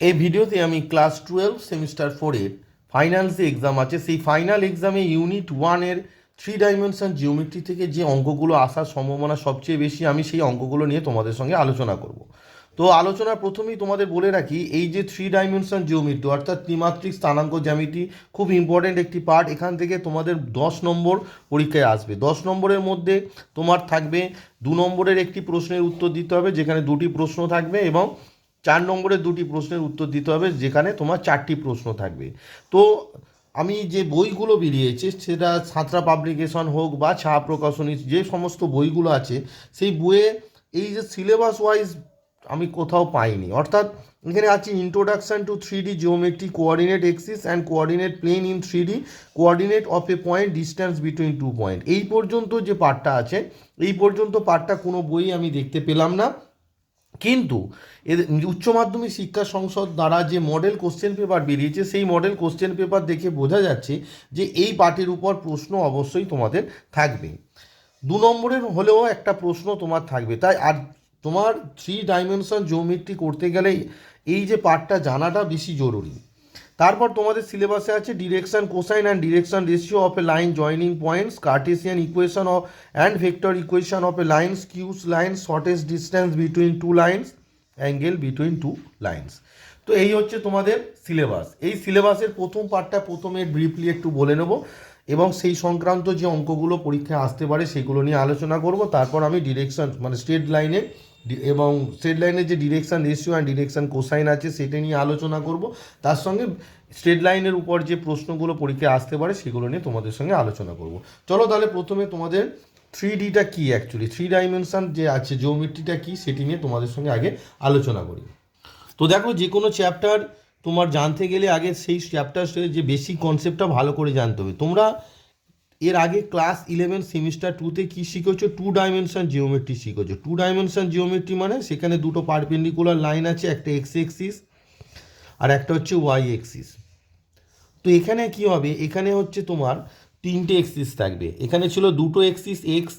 এই ভিডিওতে আমি ক্লাস 12 সেমিস্টার 4-এর ফাইনাল যে এক্সাম আছে সেই ফাইনাল এক্সামে ইউনিট 1-এর 3 ডাইমেনশন জিওমেট্রি থেকে যে অঙ্কগুলো আসার সম্ভাবনা সবচেয়ে বেশি, আমি সেই অঙ্কগুলো নিয়ে তোমাদের সঙ্গে আলোচনা করব। তো আলোচনার প্রথমেই তোমাদের বলে রাখি, এই যে 3 ডাইমেনশন জিওমেট্রি অর্থাৎ ত্রিমাত্রিক স্থানাঙ্ক জ্যামিতি খুব ইম্পর্টেন্ট একটি পার্ট। এখান থেকে তোমাদের 10 নম্বর পরীক্ষায় আসবে। 10 নম্বরের মধ্যে তোমার থাকবে 2 নম্বরের একটি প্রশ্নের উত্তর দিতে হবে, যেখানে 2টি প্রশ্ন থাকবে, এবং 4 নম্বরের 2টি প্রশ্নের উত্তর দিতে হবে, যেখানে তোমার 4টি প্রশ্ন থাকবে। তো আমি যে বইগুলো বেরিয়েছে, সেটা সাঁতরা পাবলিকেশন হোক বা ছায়া প্রকাশনী, যে সমস্ত বইগুলো আছে সেই বইয়ে এই যে সিলেবাস ওয়াইজ আমি কোথাও পাইনি। অর্থাৎ এখানে আছে introduction to 3D geometry, coordinate axis and coordinate plane in 3D, coordinate of a point, distance between 2 point. এই পর্যন্ত যে পার্টটা আছে, এই পর্যন্ত পার্টটা কোনো বই আমি দেখতে পেলাম না। কিন্তু এদের উচ্চ মাধ্যমিক শিক্ষা সংসদ দ্বারা যে মডেল কোশ্চেন পেপার বেরিয়েছে, সেই মডেল কোশ্চেন পেপার দেখে বোঝা যাচ্ছে যে এই পার্টের উপর প্রশ্ন অবশ্যই তোমাদের থাকবে। 2 নম্বরের হলেও একটা প্রশ্ন তোমার থাকবে। তাই আর তোমার 3 ডাইমেনশন জিওমেট্রি করতে গেলে এই যে পার্টটা জানাটা বেশি জরুরি। তারপর তোমাদের সিলেবাসে আছে direction cosine and direction ratio of a line joining points, Cartesian equation of and vector equation of a line, skews line, shortest distance between 2 lines, angle between 2 lines. তো এই হচ্ছে তোমাদের সিলেবাস। এই সিলেবাসের প্রথম পার্টটা প্রথমে ব্রিফলি একটু বলে নেব, এবং সেই সংক্রান্ত যে অঙ্কগুলো পরীক্ষায় আসতে পারে সেগুলো নিয়ে আলোচনা করব। তারপর আমি ডিরেকশন মানে স্ট্রেট লাইনে এবং স্ট্রেট লাইনের যে direction ratio and direction cosine আছে সেটা নিয়ে আলোচনা করব। তার সঙ্গে স্ট্রেট লাইনের উপর যে প্রশ্নগুলো পরীক্ষায় আসতে পারে সেগুলো নিয়ে তোমাদের সঙ্গে আলোচনা করব। চলো তাহলে প্রথমে তোমাদের 3Dটা কী, অ্যাকচুয়ালি 3 ডাইমেনশন যে আছে জিওমেট্রিটা কী সেটি নিয়ে তোমাদের সঙ্গে আগে আলোচনা করি। তো দেখো, যে কোনো চ্যাপ্টার তোমার জানতে গেলে আগে সেই চ্যাপ্টার যে বেসিক কনসেপ্টটা ভালো করে জানতে হবে। তোমরা এর আগে ক্লাস 11 সেমিস্টার 2-তে কী শিখেছো? 2 ডাইমেনশন জিওমেট্রি শিখেছো। 2 ডাইমেনশন জিওমেট্রি মানে সেখানে দুটো পারপেন্ডিকুলার লাইন আছে, একটা এক্স এক্সিস আর একটা হচ্ছে ওয়াই এক্সিস। তো এখানে কি হবে, এখানে হচ্ছে তোমার 3টে এক্সিস থাকবে। এখানে ছিল দুটো এক্সিস, এক্স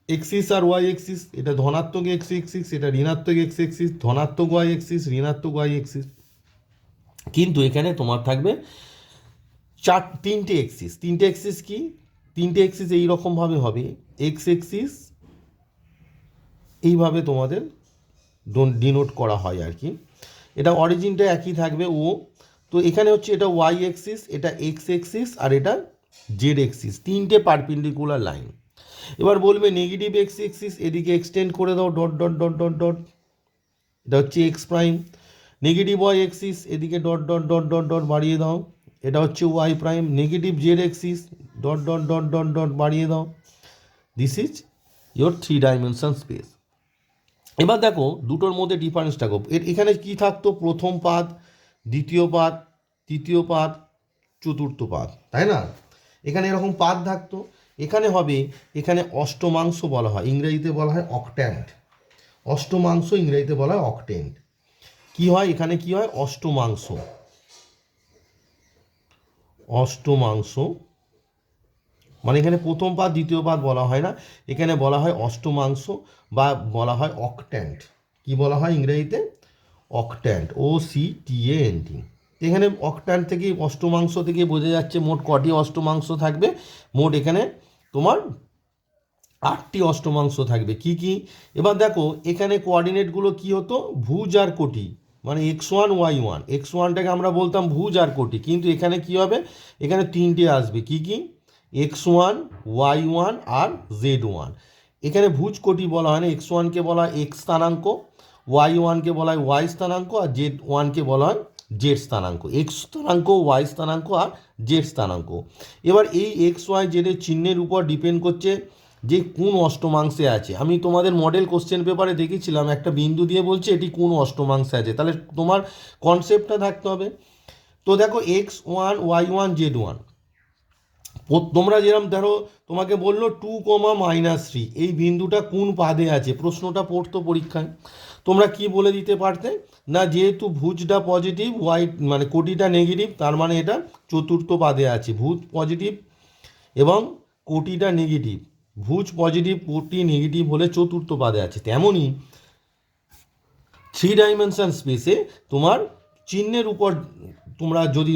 এক্সিস আর ওয়াই এক্সিস। এটা ধনাত্মক এক্স এক্সিস, এটা ঋণাত্মক এক্স এক্সিস, ধনাত্মক ওয়াই এক্সিস, ঋণাত্মক ওয়াই এক্সিস। কিন্তু এখানে তোমার থাকবে 3টে এক্সিস। 3টে এক্সিস কি? 3টে এক্সিস এইরকমভাবে হবে, এক্স এক্সিস এইভাবে তোমাদের ডিনোট করা হয় আর কি। এটা অরিজিনটা একই থাকবে ও। তো এখানে হচ্ছে এটা ওয়াই এক্সিস, এটা এক্স এক্সিস, আর এটা জেড এক্সিস, 3টে পারপেন্ডিকুলার লাইন। এবার বলবে নেগেটিভ এক্স এক্সিস এদিকে এক্সটেন্ড করে দাও, dot dot dot dot dot, এটা হচ্ছে X prime. Negative Y axis এদিকে dot dot dot dot dot বাড়িয়ে দাও, এটা হচ্ছে Y prime. Negative Z axis dot dot dot dot dot বাড়িয়ে দাও। This is your 3 dimension space. এবার দেখো দুটোর মধ্যে ডিফারেন্সটা গো, এখানে কি থাকতো? প্রথম পাদ, দ্বিতীয় পাদ, তৃতীয় পাদ, চতুর্থ পাদ, তাই না? এখানে এরকম পাদ থাকতো। এখানে হবে, এখানে অষ্টমাংশ বলা হয়, ইংরেজিতে বলা হয় অক্ট্যান্ট। অষ্টমাংশ ইংরেজিতে বলা হয় অক্টেন্ট। কি হয় এখানে? কি হয়? অষ্টমাংশ। অষ্টমাংশ মানে এখানে প্রথম পাদ দ্বিতীয় পাদ বলা হয় না, এখানে বলা হয় অষ্টমাংশ বা বলা হয় অক্ট্যান্ট। কি বলা হয় ইংরেজিতে? অক্ট্যান্ট, OCTANT। এখানে অক্ট্যান্ট থেকে, অষ্টমাংশ থেকে বোঝা যাচ্ছে মোট কটি অষ্টমাংশ থাকবে। মোট এখানে তোমার 8টি অষ্টমাংশ থাকবে। কি কি? এবার দেখো এখানে কোঅর্ডিনেটগুলো কি হতো? ভুজ আর কোটি, মানে x1 y1। x1টাকে আমরা বলতাম ভুজ আর কোটি, কিন্তু এখানে কি হবে? এখানে 3টে আসবে। কি কি? x1 y1 আর z1। এখানে ভুজ কোটি বলা হয় না, x1কে বলা হয় x স্থানাঙ্ক, y1কে বলা হয় y স্থানাঙ্ক, আর z1কে বলা হয় z স্থানাঙ্ক। x স্থানাঙ্ক, y স্থানাঙ্ক আর z স্থানাঙ্ক। এবার এই এক্স ওয়াই জেডের চিহ্নের উপর ডিপেন্ড করছে যে কোন অষ্টমাংশে আছে। আমি তোমাদের মডেল কোশ্চেন পেপারে দেখেছিলাম, একটা বিন্দু দিয়ে বলছে এটি কোন অষ্টমাংশে আছে, তাহলে তোমার কনসেপ্টটা থাকতে হবে। তো দেখো x1 y1 z1, তোমরা যেরকম ধরো তোমাকে বললো 2, -3, এই বিন্দুটা কোন পাদে আছে, প্রশ্নটা পড়তো পরীক্ষায়। তোমরা কি বলে দিতে পারতে? না, যেহেতু ভুজটা পজিটিভ, ওয়াই মানে কোটিটা নেগেটিভ, তার মানে এটা চতুর্থ পাদে আছে। ভুজ পজিটিভ এবং কোটিটা নেগেটিভ, ভুজ পজিটিভ কোটি নেগেটিভ হলে চতুর্থ পাদে আছে। তেমনই 3 ডাইমেনশন স্পেসে তোমার চিহ্নের উপর তোমরা যদি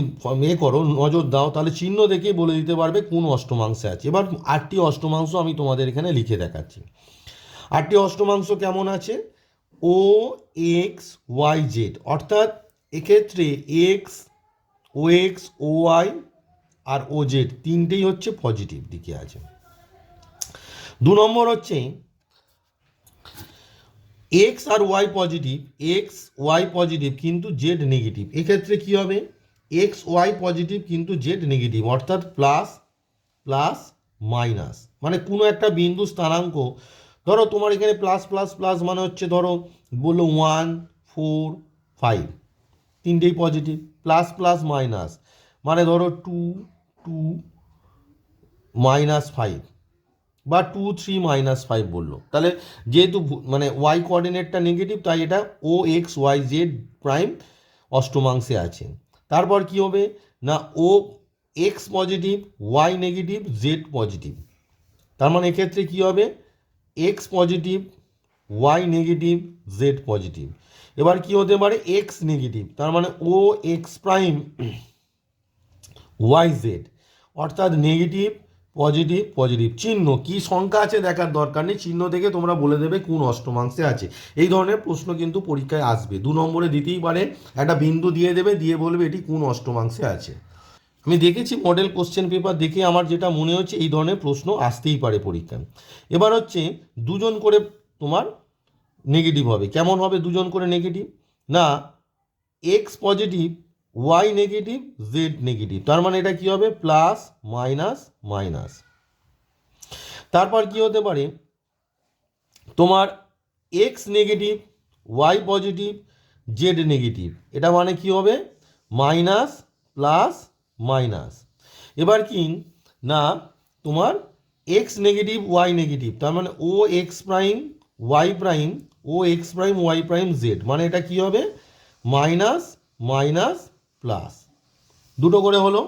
করো, নজর দাও, তাহলে চিহ্ন দেখেই বলে দিতে পারবে কোন অষ্টমাংশে আছে। এবার 8টি অষ্টমাংশ আমি তোমাদের এখানে লিখে দেখাচ্ছি। 8টি অষ্টমাংশ কেমন আছে? ও এক্স ওয়াই জেড, অর্থাৎ এক্ষেত্রে X, O X, O Y আর ও জেড তিনটেই হচ্ছে পজিটিভ দিকে আছে। 2 নম্বর হচ্ছে এক্স আর Y positive, X Y positive কিন্তু জেড নেগেটিভ। এক্ষেত্রে কি হবে? এক্স ওয়াই পজিটিভ কিন্তু জেড নেগেটিভ, অর্থাৎ প্লাস প্লাস মাইনাস, মানে কোনো একটা বিন্দু স্থানাঙ্ক, ধরো তোমার এখানে প্লাস প্লাস প্লাস মানে হচ্ছে ধরো বললো 1 4 5 তিনটেই পজিটিভ, প্লাস প্লাস মাইনাস মানে ধরো 2 2 -5 বা 2 3 -5 বললো। তাহলে যেহেতু মানে ওয়াই কোঅর্ডিনেটটা নেগেটিভ, তাই এটা O X Y Z prime অষ্টমাংশে আছে। তারপর কি হবে না, O X positive, Y negative, Z positive. তার মানে এক্ষেত্রে কি হবে? X positive, Y negative, Z positive. এবার কি হতে পারে? এক্স নেগেটিভ, তার মানে O X prime Y Z, অর্থাৎ নেগেটিভ পজিটিভ পজিটিভ। চিহ্ন কি সংখ্যা আছে দেখার দরকার নেই, চিহ্ন থেকে তোমরা বলে দেবে কোন অষ্টমাংশে আছে। এই ধরনের প্রশ্ন কিন্তু পরীক্ষায় আসবে, 2 নম্বরে দিতেই পারে। একটা বিন্দু দিয়ে দেবে, দিয়ে বলবে এটি কোন অষ্টমাংশে আছে। আমি দেখেছি মডেল কোশ্চেন পেপার দেখে আমার যেটা মনে হচ্ছে এই ধরনের প্রশ্ন আসতেই পারে পরীক্ষায়। এবার হচ্ছে 2জন করে তোমার নেগেটিভ হবে। কেমন হবে 2জন করে নেগেটিভ? না, x positive, Y negative, z negative. তার মানে এটা কি হবে? Plus minus minus. তারপর কি হতে পারে? তোমার x negative, y positive, z negative. এটা মানে কি হবে? Minus plus minus. এবার কি না, তোমার এক্স নেগেটিভ, ওয়াই নেগেটিভ, তার মানে O X prime, Y prime, O X prime, Y prime, Z, মানে এটা কি হবে? Minus minus plus. 2টো করে হলো।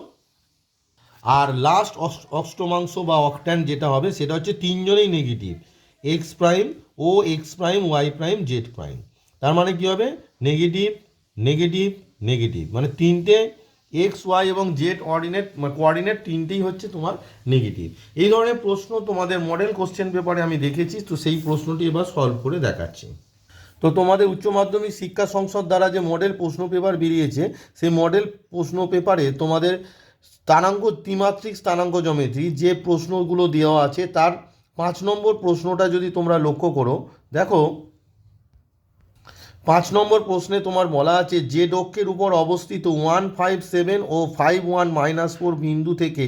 আর লাস্ট অষ্টমাংশ বা অক্ট্যান্ট যেটা হবে সেটা হচ্ছে 3জনেই negative, X prime, O X prime, Y prime, Z prime. তার মানে কি হবে? নেগেটিভ নেগেটিভ নেগেটিভ, মানে তিনটে এক্স ওয়াই এবং জেড কোঅর্ডিনেট তিনটেই হচ্ছে তোমার নেগেটিভ। এই ধরনের প্রশ্ন তোমাদের মডেল কোশ্চেন পেপারে আমি দেখেছি, তো সেই প্রশ্নটি এবার সলভ করে দেখাচ্ছি। তো তোমাদের উচ্চ মাধ্যমিক শিক্ষা সংসদ দ্বারা যে মডেল প্রশ্ন পেপার বেরিয়েছে, সেই মডেল প্রশ্ন পেপারে তোমাদের ত্রিমাত্রিক স্থানাঙ্ক জ্যামিতি যে প্রশ্নগুলো দেওয়া আছে, তার 5 নম্বর প্রশ্নটা যদি তোমরা লক্ষ্য করো, দেখো 5 নম্বর প্রশ্নে তোমার বলা আছে যে অক্ষের উপর অবস্থিত 1 5 7 ও 5 1 -4 বিন্দু থেকে,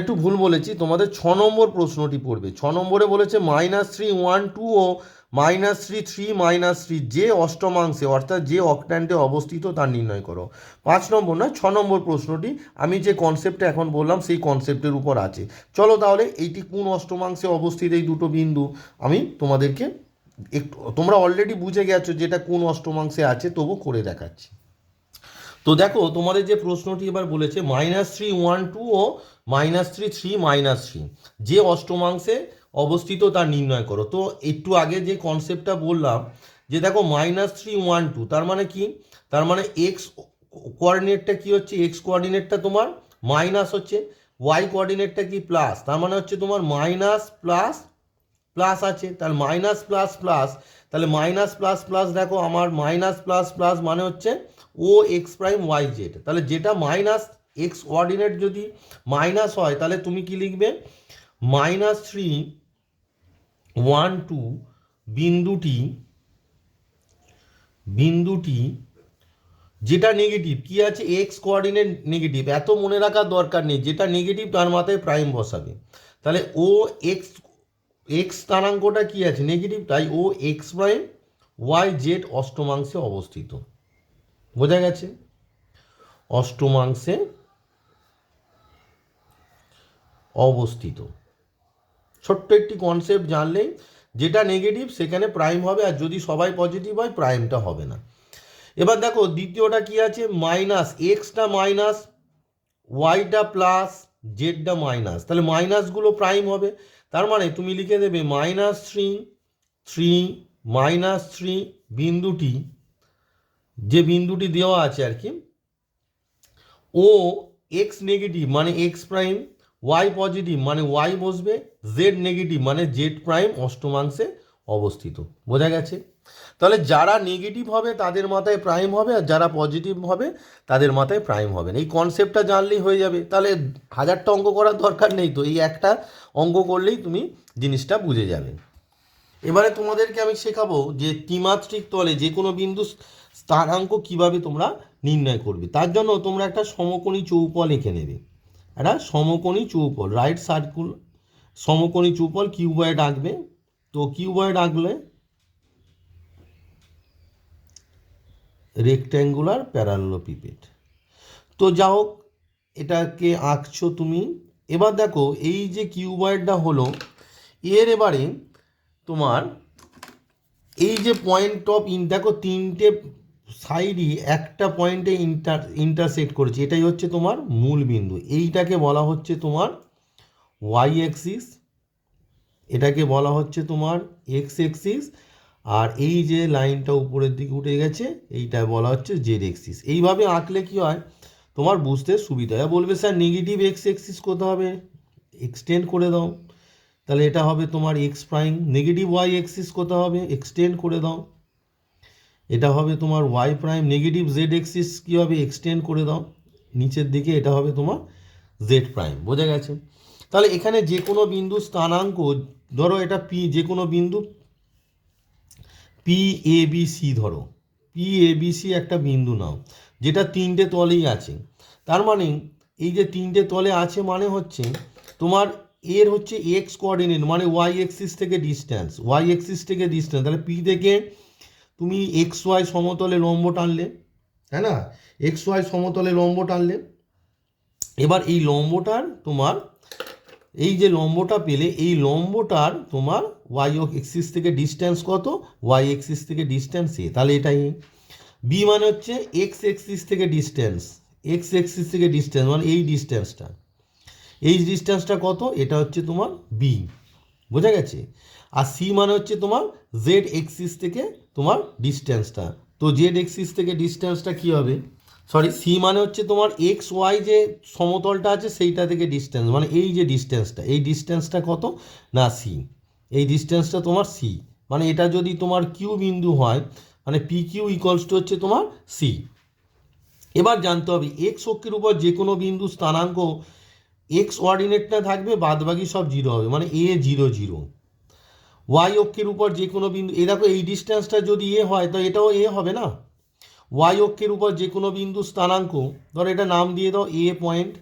একটু ভুল বলেছি, তোমাদের 6 নম্বর প্রশ্নটি পড়বে। 6 নম্বরে বলেছে -3 1 2 ও -3 3 -3 যে অষ্টমাংশে, অর্থাৎ যে অক্ট্যান্টে অবস্থিত তা নির্ণয় করো। 5 নম্বর নয়, 6 নম্বর প্রশ্নটি আমি যে কনসেপ্টটা এখন বললাম সেই কনসেপ্টের উপর আছে। চলো তাহলে এইটি কোন অষ্টমাংশে অবস্থিত এই দুটো বিন্দু আমি তোমাদেরকে একটু, তোমরা অলরেডি বুঝে গেছো যেটা কোন অষ্টমাংশে আছে, তবু করে দেখাচ্ছি। তো দেখো তোমাদের যে প্রশ্নটি এবার বলেছে -3 1 2 ও -3 3 -3 যে অষ্টমাংশে অবস্থিত তা নির্ণয় করো। তো একটু আগে যে কনসেপ্টটা বললাম যে দেখো -3 1 2, তার মানে কি? তার মানে এক্স কোঅর্ডিনেটটা কি হচ্ছে? এক্স কোঅর্ডিনেটটা তোমার মাইনাস হচ্ছে, ওয়াই কোঅর্ডিনেটটা কি প্লাস, তার মানে হচ্ছে তোমার মাইনাস প্লাস প্লাস আছে, তাহলে মাইনাস প্লাস প্লাস, তাহলে মাইনাস প্লাস প্লাস, দেখো আমার মাইনাস প্লাস প্লাস মানে হচ্ছে ও এক্স প্রাইম ওয়াই জেড। তাহলে যেটা মাইনাস এক্স কোঅর্ডিনেট যদি মাইনাস হয়, তাহলে তুমি কি লিখবে? -3 1 2 বিন্দুটি যেটা নেগেটিভ কি আছে? এক্স কোঅর্ডিনেট নেগেটিভ, এত মনে রাখার দরকার নেই, যেটা নেগেটিভ তার মাথায় প্রাইম বসাবে। তাহলে ও এক্স এক্স স্থানাঙ্কটা কি আছে? নেগেটিভ, তাই ও এক্স প্রাইম ওয়াই জেড অষ্টমাংশে অবস্থিত। বোঝা গেছে? অষ্টমাংশে অবস্থিত। ছোট্ট একটি কনসেপ্ট জানলেই, যেটা নেগেটিভ সেখানে প্রাইম হবে, আর যদি সবাই পজিটিভ হয় প্রাইমটা হবে না। এবার দেখো দ্বিতীয়টা কি আছে? মাইনাস, এক্সটা মাইনাস, ওয়াইটা প্লাস, জেডটা মাইনাস, তাহলে মাইনাসগুলো প্রাইম হবে। তার মানে তুমি লিখে দেবে -3 3 -3 বিন্দুটি যে বিন্দুটি দেওয়া আছে আর কি, ও এক্স নেগেটিভ মানে এক্স প্রাইম, ওয়াই পজিটিভ মানে ওয়াই বসবে, জেড নেগেটিভ মানে জেড প্রাইম অষ্টমাংশে অবস্থিত। বোঝা গেছে? তাহলে যারা নেগেটিভ হবে তাদের মাথায় প্রাইম হবে, আর যারা পজিটিভ হবে তাদের মাথায় প্রাইম হবে না। এই কনসেপ্টটা জানলেই হয়ে যাবে। তাহলে 1000টা অঙ্ক করার দরকার নেই তো, এই একটা অঙ্ক করলেই তুমি জিনিসটা বুঝে যাবে। এবারে তোমাদেরকে আমি শেখাবো যে ত্রিমাত্রিক তলে যে কোনো বিন্দু স্থানাঙ্ক কিভাবে তোমরা নির্ণয় করবে। তার জন্য তোমরা একটা সমকোণী চৌপল এঁকে নেবে, একটা সমকোণী চৌপল, রাইট সার্কুল সমকোণী চৌপল কিউবয়েড আঁকবে। তো কিউবয়েড আঁকলে রেক্ট্যাঙ্গুলার প্যারালেলোপিপেড। তো যা হোক, এটাকে আঁকছো তুমি। এবার দেখো এই যে কিউবয়েডটা হলো, এর এবারে তোমার এই যে পয়েন্ট অফ দেখো তিনটে সাইডই একটা পয়েন্টে ইন্টারসেক্ট করেছে, এটাই হচ্ছে তোমার মূল বিন্দু। এইটাকে বলা হচ্ছে তোমার ওয়াই অ্যাক্সিস, এটাকে বলা হচ্ছে তোমার এক্স অ্যাক্সিস, আর এই যে লাইনটা উপরের দিকে উঠে গেছে এইটা বলা হচ্ছে জেড অ্যাক্সিস। এইভাবে আঁকলে কি হয় তোমার বুঝতে সুবিধা হয়। বলবে স্যার নেগেটিভ এক্স অ্যাক্সিস কোথায় হবে, এক্সটেন্ড করে দাও, তাহলে এটা হবে তোমার X prime. Negative Y axis কোথায় হবে, এক্সটেন্ড করে দাও, এটা হবে তোমার Y prime. Negative Z axis কী হবে, এক্সটেন্ড করে দাও নিচের দিকে, এটা হবে তোমার জেড প্রাইম। বোঝা গেছে? তাহলে এখানে যে কোনো বিন্দু স্থানাঙ্ক, ধরো এটা পি, যে কোনো বিন্দু পি এ বি সি, ধরো পি এ বি সি একটা বিন্দু নাও যেটা তিনটে তলেই আছে। তার মানে এই যে তিনটে তলে আছে মানে হচ্ছে তোমার এর হচ্ছে এক্স কোঅর্ডিনেট মানে ওয়াই অ্যাক্সিস থেকে ডিস্ট্যান্স, ওয়াই অ্যাক্সিস থেকে ডিস্ট্যান্স। তাহলে পি থেকে তুমি এক্স ওয়াই সমতলে লম্ব টানলে, তাই না, এক্স ওয়াই সমতলে লম্ব টানলে। এবার এই লম্বটার তোমার এই যে লম্বটা পেলে এই লম্বটার তোমার ওয়াই এক্সিস থেকে ডিস্ট্যান্স কত, ওয়াই এক্সিস থেকে ডিস্ট্যান্স এ, তাহলে এটাই। বি মানে হচ্ছে এক্স এক্সিস থেকে ডিস্ট্যান্স, এক্স এক্সিস থেকে ডিস্ট্যান্স মানে এই ডিস্ট্যান্সটা, এই ডিস্ট্যান্সটা কত, এটা হচ্ছে তোমার বি। বোঝা গেছে? আর সি মানে হচ্ছে তোমার জেড এক্সিস থেকে তোমার ডিস্ট্যান্সটা। তো জেড এক্সিস থেকে ডিস্ট্যান্সটা কী হবে, সরি সি মানে হচ্ছে তোমার এক্স ওয়াই যে সমতলটা আছে সেইটা থেকে ডিস্ট্যান্স মানে এই যে ডিস্ট্যান্সটা, এই ডিস্ট্যান্সটা কত না সি, এই ডিস্ট্যান্সটা তোমার সি। মানে এটা যদি তোমার কিউ বিন্দু হয় মানে পি কিউ ইকুয়ালস টু হচ্ছে তোমার সি। এবার জানতে হবে এক্স অক্ষের উপর যে কোনো বিন্দু স্থানাঙ্ক এক্স অর্ডিনেটটা থাকবে, বাদবাকি সব জিরো হবে, মানে এ 0 0। ওয়াই অক্ষের উপর যে কোনো বিন্দু, এ দেখো এই ডিস্ট্যান্সটা যদি এ হয় তো এটাও এ হবে না। ওয়াই অক্ষের উপর যে কোনো বিন্দু স্থানাঙ্ক, ধরো এটা নাম দিয়ে দাও এ পয়েন্ট,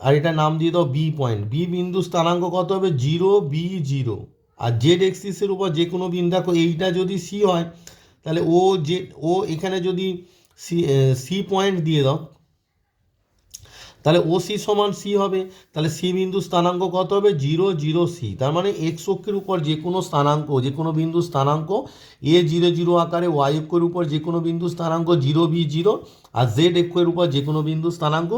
আর এটা নাম দিয়ে দাও বি পয়েন্ট। বি বিন্দু স্থানাঙ্ক কত হবে, 0 বি 0। আর জেড এক্সিসের উপর যে কোনো বিন্দু, দেখো এইটা যদি সি হয় তাহলে ও যে ও এখানে যদি সি সি পয়েন্ট দিয়ে দাও তাহলে ও সি সমান সি হবে। তাহলে সি বিন্দু স্থানাঙ্ক কত হবে, 0 0 সি। তার মানে এক্স অক্ষের উপর যে কোনো স্থানাঙ্ক, যে কোনো বিন্দু স্থানাঙ্ক এ 0 0 আকারে, ওয়াই অক্ষের উপর যে কোনো বিন্দু স্থানাঙ্ক 0 বি 0, আর জেড অক্ষের উপর যে কোনো বিন্দু স্থানাঙ্ক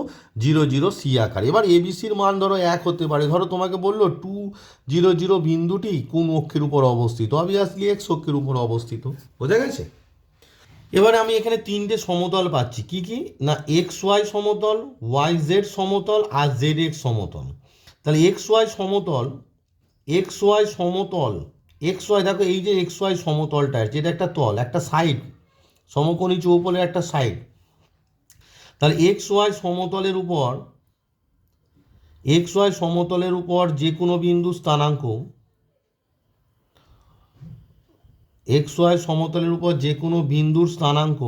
0 0 সি আকারে। এবার এবিসির মান ধরো 1 হতে পারে। ধরো তোমাকে বললো 2 0 0 বিন্দুটি কোন অক্ষের উপর অবস্থিত, অবভিয়াসলি এক্স অক্ষের উপর অবস্থিত। বোঝা গেছে? এবারে আমি এখানে তিনটে সমতল পাচ্ছি, কি কি না এক্স ওয়াই সমতল, ওয়াই জেড সমতল, আর জেড এক্স সমতল। তাহলে এক্স ওয়াই সমতল, এক্স ওয়াই সমতল, এক্স ওয়াই দেখো এই যে এক্স ওয়াই সমতলটা যেটা একটা তল, একটা সাইড, সমকোণী চৌপলের একটা সাইড। তাহলে এক্স ওয়াই সমতলের উপর, এক্স ওয়াই সমতলের উপর যে কোনো বিন্দু স্থানাঙ্ক, এক্স ওয়াই সমতলের উপর যে কোনো বিন্দুর স্থানাঙ্ক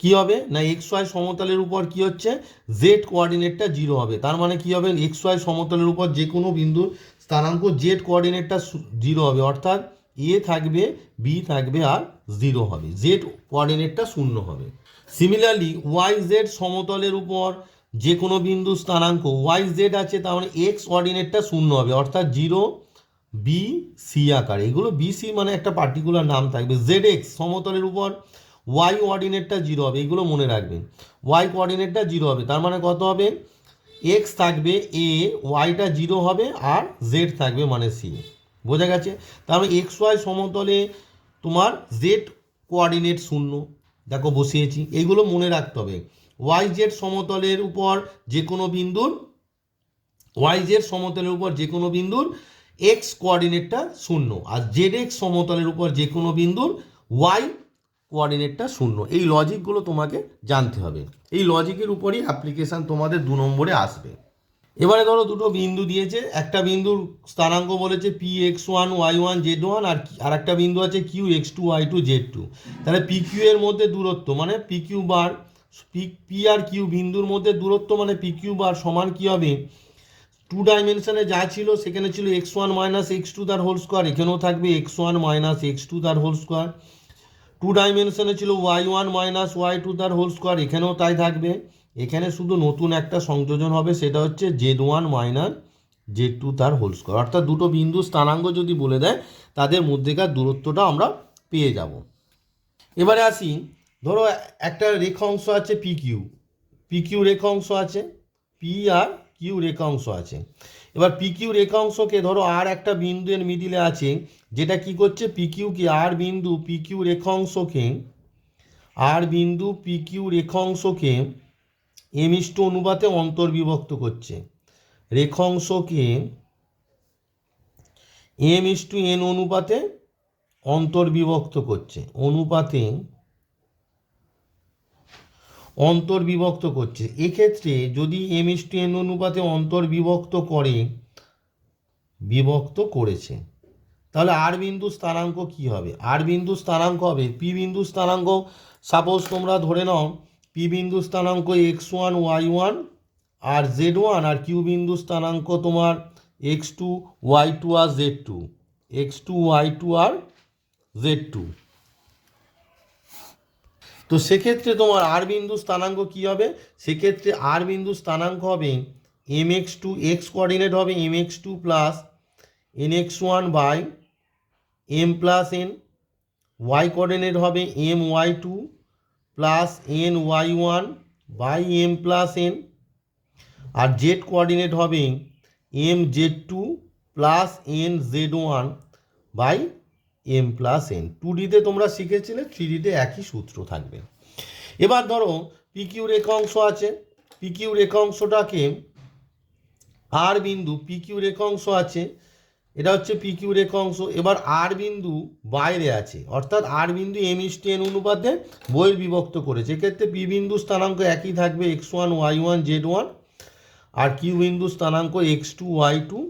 কি হবে না এক্স ওয়াই সমতলের উপর কি হচ্ছে, জেড কোঅর্ডিনেটটা 0 হবে। তার মানে কি হবে, এক্স ওয়াই সমতলের উপর যে কোনো বিন্দুর স্থানাঙ্ক জেড কোঅর্ডিনেটটা 0 হবে, অর্থাৎ এ থাকবে, বি থাকবে, আর 0 হবে, জেড কোঅর্ডিনেটটা 0 হবে। সিমিলারলি ওয়াই জেড সমতলের উপর যে কোনো বিন্দু স্থানাঙ্ক ওয়াই জেড আছে, তার মানে এক্স কোঅর্ডিনেটটা 0 হবে, অর্থাৎ 0 বি সি আকারে। এগুলো বি সি মানে একটা পার্টিকুলার নাম থাকবে। জেড এক্স সমতলের উপর ওয়াই কোঅর্ডিনেটটা 0 হবে, এগুলো মনে রাখবেন, ওয়াই কোঅর্ডিনেটটা 0 হবে। তার মানে কত হবে, এক্স থাকবে এ, ওয়াইটা 0 হবে, আর জেড থাকবে মানে সি। বোঝা গেছে? তাহলে এক্স ওয়াই সমতলে তোমার জেড কোঅর্ডিনেট শূন্য, দেখো বসিয়েছি, এইগুলো মনে রাখতে হবে। ওয়াই জেড সমতলের উপর যে কোনো বিন্দুর এক্স কোঅর্ডিনেটটা শূন্য, আর জেড এক্স সমতলের উপর যে কোনো বিন্দুর ওয়াই কোঅর্ডিনেটটা শূন্য। এই লজিকগুলো তোমাকে জানতে হবে, এই লজিকের উপরই অ্যাপ্লিকেশান তোমাদের 2 নম্বরে আসবে। এবারে ধরো দুটো বিন্দু দিয়েছে, একটা বিন্দুর স্থানাঙ্ক বলেছে P X one Y one Z one, আর একটা বিন্দু আছে Q X two Y two Z two. তাহলে পি কিউ এর মধ্যে দূরত্ব মানে পি কিউ বার, পি আর কিউ বিন্দুর মধ্যে দূরত্ব মানে পি কিউ বার সমান কী হবে, 2 ডাইমেনশনে যা ছিল সেখানে ছিল x one minus x two তার হোল স্কোয়ার, এখানেও থাকবে x one minus x two তার হোল স্কোয়ার। 2 ডাইমেনশনে ছিল y one minus y two তার হোল স্কোয়ার, এখানেও তাই থাকবে। এখানে শুধু নতুন একটা সংযোজন হবে, সেটা হচ্ছে z one minus z two তার হোল স্কোয়ার। অর্থাৎ দুটো বিন্দু স্থানাঙ্ক যদি বলে দেয় তাদের মধ্যেকার দূরত্বটা আমরা পেয়ে যাব। এবারে আসি, ধরো একটা রেখা অংশ আছে পি কিউ রেখা অংশ আছে, পি আর কিউ রেখা অংশ আছে। এবার পি কিউ রেখা অংশকে ধরো আর একটা বিন্দুর মিডিলে আছে, যেটা কি করছে পি কিউকে আর বিন্দু পি কিউ রেখা অংশকে এমিষ্ট অনুপাতে অন্তর্বিভক্ত করছে। রেখা অংশকে এম ইস টু এন অনুপাতে অন্তর্বিভক্ত করছে, এক্ষেত্রে যদি এম ইস টু এন অনুপাতে বিভক্ত করেছে, তাহলে আর বিন্দু স্থানাঙ্ক কি হবে? আর বিন্দু স্থানাঙ্ক হবে পি বিন্দু স্থানাঙ্ক, সাপোজ তোমরা ধরে নাও পি বিন্দু স্থানাঙ্ক এক্স ওয়ান ওয়াই ওয়ান আর জেড ওয়ান, আর কিউ বিন্দু স্থানাঙ্ক তোমার এক্স টু ওয়াই টু আর জেড টু, তো সেক্ষেত্রে তোমার আর বিন্দু স্থানাঙ্ক কি হবে? সেক্ষেত্রে আর বিন্দু স্থানাঙ্ক হবে M x two, X coordinate হবে M x two plus N x one by M plus N, Y coordinate হবে M Y two plus N Y one by M plus N, আর জেড কোঅর্ডিনেট হবে M Z two plus N Z one by M plus N. 2ডিতে তোমরা শিখেছিলে, 3ডিতে একই সূত্র থাকবে। এবার ধরো পি কিউ রেখা অংশ আছে, পি কিউ রেখা অংশটাকে আর বিন্দু পি কিউ রেখা অংশ আছে, এটা হচ্ছে পি কিউ রেখা অংশ। এবার আর বিন্দু বাইরে আছে, অর্থাৎ আর বিন্দু এম ইস টু এন অনুপাতে বহির্বিভক্ত করেছে। এক্ষেত্রে পি বিন্দু স্থানাঙ্ক একই থাকবে x one Y one Z one, আর কিউ বিন্দু স্থানাঙ্ক এক্স টু ওয়াই টু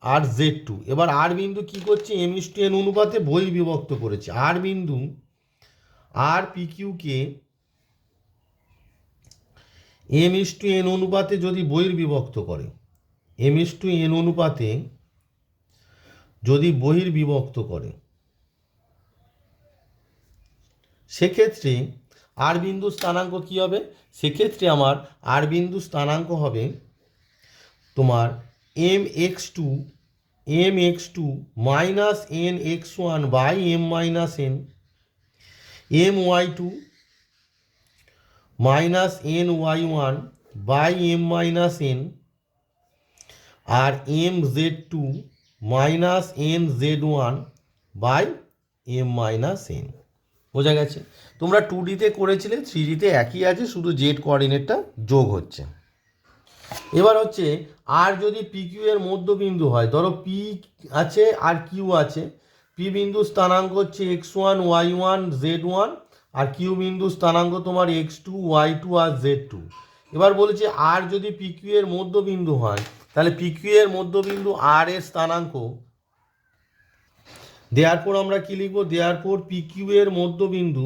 আর জেড টু। এবার আর বিন্দু কী করছে? এম ইস টু এন অনুপাতে বহির্বিভক্ত করেছে। আর বিন্দু আর P কিউকে M is to N অনুপাতে যদি বহির্বিভক্ত করে, এম ইস টু এন অনুপাতে যদি বহির্বিভক্ত করে, সেক্ষেত্রে আর বিন্দু স্থানাঙ্ক কী হবে? সেক্ষেত্রে আমার আর বিন্দু স্থানাঙ্ক হবে তোমার m x two minus n x one by m minus n, m Y two minus n Y one by m minus n, আর m Z two minus n Z one by m minus n. বোঝা গেছে? তোমরা 2ডিতে করেছিলে, 3ডিতে একই আছে, শুধু Z কোঅর্ডিনেটটা যোগ হচ্ছে। এবার হচ্ছে আর যদি পি কিউ এর মধ্যবিন্দু হয়, ধরো পি আছে আর কিউ আছে, পি বিন্দু স্থানাঙ্ক হচ্ছে X one Y one Z one, আর কিউ বিন্দু স্থানাঙ্ক তোমার এক্স টু ওয়াই টু আর জেড টু। এবার বলেছে আর যদি পি কিউ এর মধ্যবিন্দু হয়, তাহলে পি কিউ এর মধ্যবিন্দু আর এর স্থানাঙ্ক, দেয়ারপর আমরা কি লিখব? দেয়ারপর পি কিউ এর মধ্যবিন্দু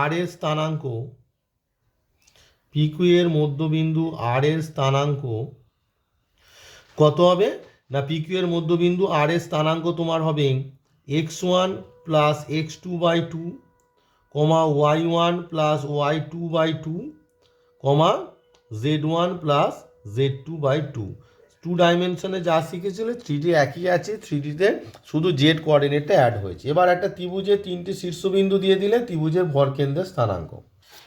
আর এর স্থানাঙ্ক কত হবে? না, পি কিউ এর মধ্যবিন্দু আর এর স্থানাঙ্ক তোমার হবে x one plus x two by two, comma y one plus y two by two, comma z one plus z two by two. 2 ডাইমেনশনে যা শিখেছিল 3ডি একই আছে, 3ডিতে শুধু জেড কোঅর্ডিনেটটা অ্যাড হয়েছে। এবার একটা ত্রিভুজের 3টি শীর্ষবিন্দু দিয়ে দিলে ত্রিভুজের ভরকেন্দ্রের স্থানাঙ্ক।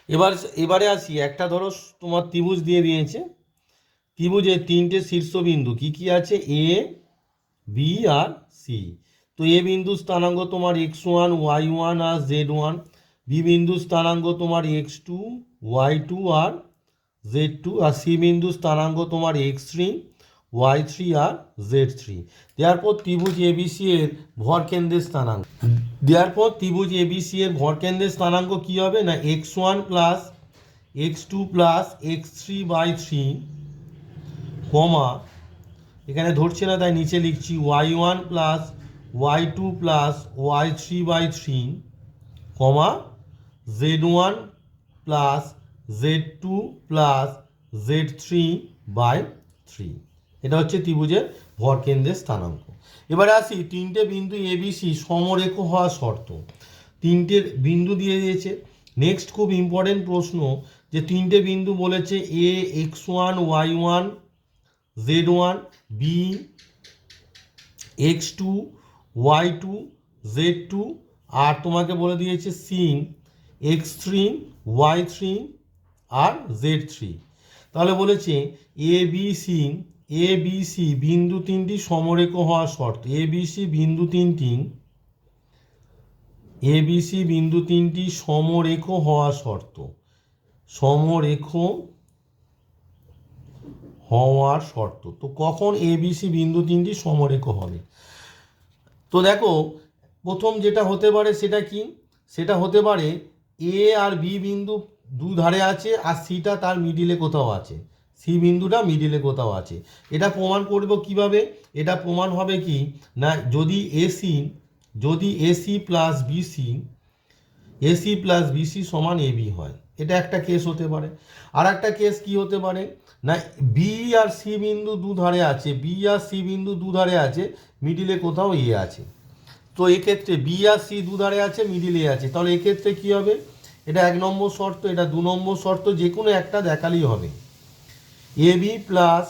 এবারে আসি, একটা ধরো তোমার ত্রিভুজ দিয়ে দিয়েছে, ত্রিভুজের তিনটে শীর্ষবিন্দু কি কি আছে, এ বি আর সি। তো এ বিন্দু স্থানাঙ্ক তোমার x1 y1 আর z1, বি বিন্দু স্থানাঙ্ক তোমার x2 y2 আর z2, আর সি বিন্দু স্থানাঙ্ক তোমার x3 y3 আর z3। দেওয়ার ত্রিভুজ এবিসি এর ভরকেন্দ্রের স্থানাঙ্ক, ত্রিভুজ এবিসি এর ভরকেন্দ্রের স্থানাঙ্ক কি হবে না x1 plus x2 plus x3/3, কমা এখানে ধরছে না তাই নিচে লিখছি y1 plus y2 plus y3/3, কমা z1 plus z2 plus z3/3। এটা হচ্ছে ত্রিভুজের ভরকেন্দ্রের স্থানাঙ্ক। এবারে আসি তিনটে বিন্দু এবিসি সমরেখ হওয়া শর্ত। তিনটে বিন্দু দিয়ে দিয়েছে। নেক্সট খুব ইম্পর্টেন্ট প্রশ্ন, যে তিনটে বিন্দু বলেছে এ x1 y1 z1, B x2 y2 z2, আর তোমাকে বলে দিয়েছে সি x3 y3 আর z3। তাহলে বলেছে এবিসি বিন্দু তিনটি সমরেখ হওয়া শর্ত। এবিসি বিন্দু তিনটি সমরেখ হওয়া শর্ত, সমরেখ হওয়ার শর্ত। তো কখন এবিসি বিন্দু তিনটি সমরেখ হবে? তো দেখো, প্রথম যেটা হতে পারে সেটা কি, সেটা হতে পারে এ আর বি বিন্দু দু ধারে আছে আর সিটা তার মিডিলে কোথাও আছে, সি বিন্দুটা মিডিলে কোথাও আছে। এটা প্রমাণ করব কিভাবে? এটা প্রমাণ হবে কি না, যদি এসি প্লাস বিসি সমান এবি হয়, এটা একটা কেস হতে পারে। আর একটা কেস কি হতে পারে না, বি আর সি বিন্দু দু ধারে আছে, মিডিলে কোথাও এ আছে। তো এক্ষেত্রে বি আর সি দু ধারে আছে, মিডিলে আছে, তাহলে এক্ষেত্রে কি হবে, এটা 1 নম্বর শর্ত, এটা 2 নম্বর শর্ত, যে কোনো একটা দেখালেই হবে। এবি প্লাস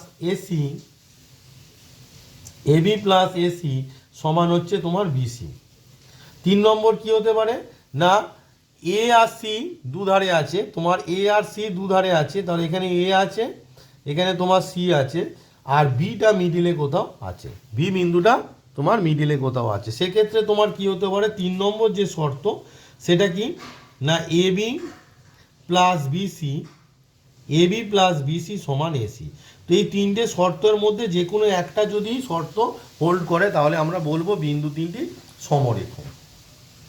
এসি সমান হচ্ছে তোমার বিসি। 3 নম্বর কি হতে পারে না, এ আর সি দু ধারে আছে, তোমার এ আর সি দু ধারে আছে, তাহলে এখানে এ আছে, এখানে তোমার সি আছে, আর বিটা মিডিলে কোথাও আছে, বি বিন্দুটা তোমার মিডিলে কোথাও আছে। সেক্ষেত্রে তোমার কি হতে পারে, 3 নম্বর যে শর্ত সেটা কি না, এবি প্লাস বিসি সমান এসি। তো এই তিনটে শর্তের মধ্যে যে কোনো একটা যদি শর্ত হোল্ড করে তাহলে আমরা বলবো বিন্দু তিনটি সমরেখ।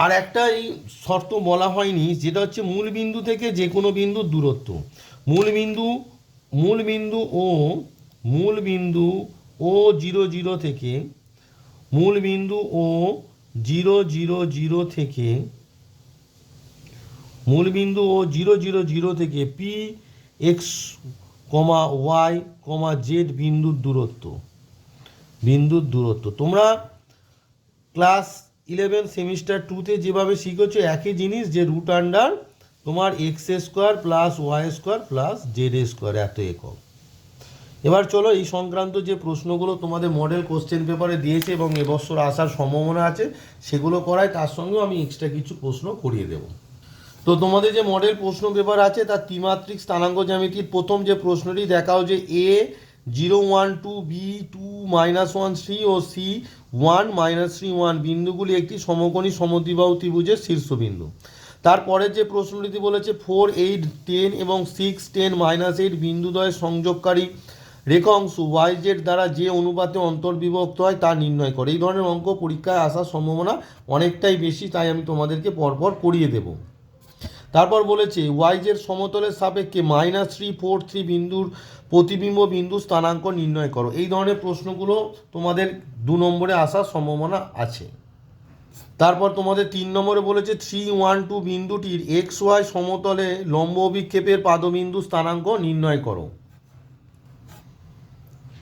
আর একটা এই শর্ত বলা হয়নি, যেটা হচ্ছে মূল বিন্দু থেকে যে কোনো বিন্দুর দূরত্ব। মূল বিন্দু ও 0 থেকে পি এক্স ওয়াই জেড বিন্দুর দূরত্ব তোমরা ক্লাস 11 সেমিস্টার 2তে যেভাবে শিখেছো একই জিনিস, যে রুট আন্ডার তোমার x² plus y² plus z² এত একক। এবার চলো এই সংক্রান্ত যে প্রশ্নগুলো তোমাদের মডেল কোশ্চেন পেপারে দিয়েছে এবং এবছর আসার সম্ভাবনা আছে সেগুলো করায়, তার সঙ্গেও আমি এক্সট্রা কিছু প্রশ্ন করিয়ে দেব। তো তোমাদের যে মডেল প্রশ্ন পেপার আছে তার ত্রিমাত্রিক স্থানাঙ্ক জ্যামিতির প্রথম যে প্রশ্নটি দেখাও, যে এ 0 1 2 বি 2 -1 3 ও সি 1 -3 1 বিন্দুগুলি একটি সমকোণী সমদ্বিবাহু ত্রিভুজের শীর্ষবিন্দু। তারপরে যে প্রশ্নটি বলেছে 4 8 10 এবং 6 10 -8 বিন্দুদ্বয়ের সংযোগকারী রেখাংশ YZ দ্বারা যে অনুপাতে অন্তর্বিভক্ত হয় তা নির্ণয় করে। এই ধরনের অঙ্ক পরীক্ষায় আসার সম্ভাবনা অনেকটাই বেশি, তাই আমি তোমাদেরকে পরপর করিয়ে দেব। তারপর বলেছে YZ সমতলের সাপেক্ষে -3 4 3 বিন্দুর প্রতিবিম্ব বিন্দু স্থানাঙ্ক নির্ণয় করো। এই ধরনের প্রশ্নগুলো তোমাদের 2 নম্বরে আসার সম্ভাবনা আছে। তারপর তোমাদের 3 নম্বরে বলেছে 3 1 2 বিন্দুটির XY সমতলে লম্ব অভিক্ষেপের পাদবিন্দু স্থানাঙ্ক নির্ণয় করো।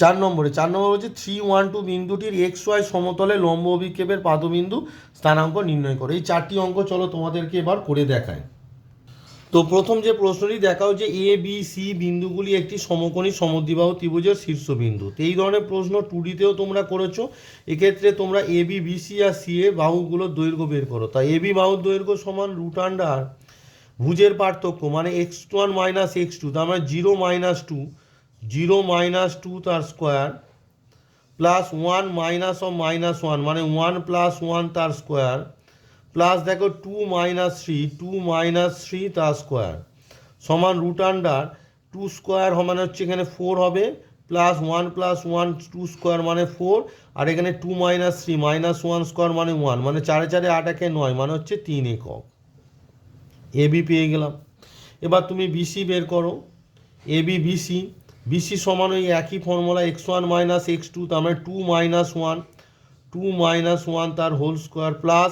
4 নম্বরে হচ্ছে 3 1 2 বিন্দুটির XY সমতলে লম্ব অভিক্ষেপের পাদবিন্দু স্থানাঙ্ক নির্ণয় করো। এই 4টি অঙ্ক চলো তোমাদেরকে এবার করে দেখায়। তো প্রথম যে প্রশ্নটি দেখাও, যে এ বি সি বিন্দুগুলি একটি সমকোণী সমদ্বিবাহু ত্রিভুজের শীর্ষবিন্দু। তো এই ধরনের প্রশ্ন 2Dতেও তোমরা করেছো। এক্ষেত্রে তোমরা A B BC R C এ বাহুগুলোর দৈর্ঘ্য বের করো। তাই এ বি বাহুর দৈর্ঘ্য সমান √√2 ভুজের পার্থক্য মানে x1 মাইনাস x2, তার মানে 0 - 2 তার স্কোয়ার প্লাস 1 মাইনাস অফ -1 মানে 1 + 1 তার স্কোয়ার প্লাস দেখো 2 - 3 তার স্কোয়ার সমান রুট আন্ডার 2 স্কোয়ার মানে হচ্ছে এখানে 4 হবে প্লাস 1 + 1 2 স্কোয়ার মানে 4 আর এখানে 2 - 3 -1 স্কোয়ার মানে 1 মানে 4 4 8 1 9 মানে হচ্ছে 3 একক। এবি পেয়ে গেলাম। এবার তুমি বিসি বের করো। এবি বিসি, বিসি সমান ওই একই ফর্মুলা x1 - x2 তার মানে 2 - 1 তার হোল স্কোয়ার প্লাস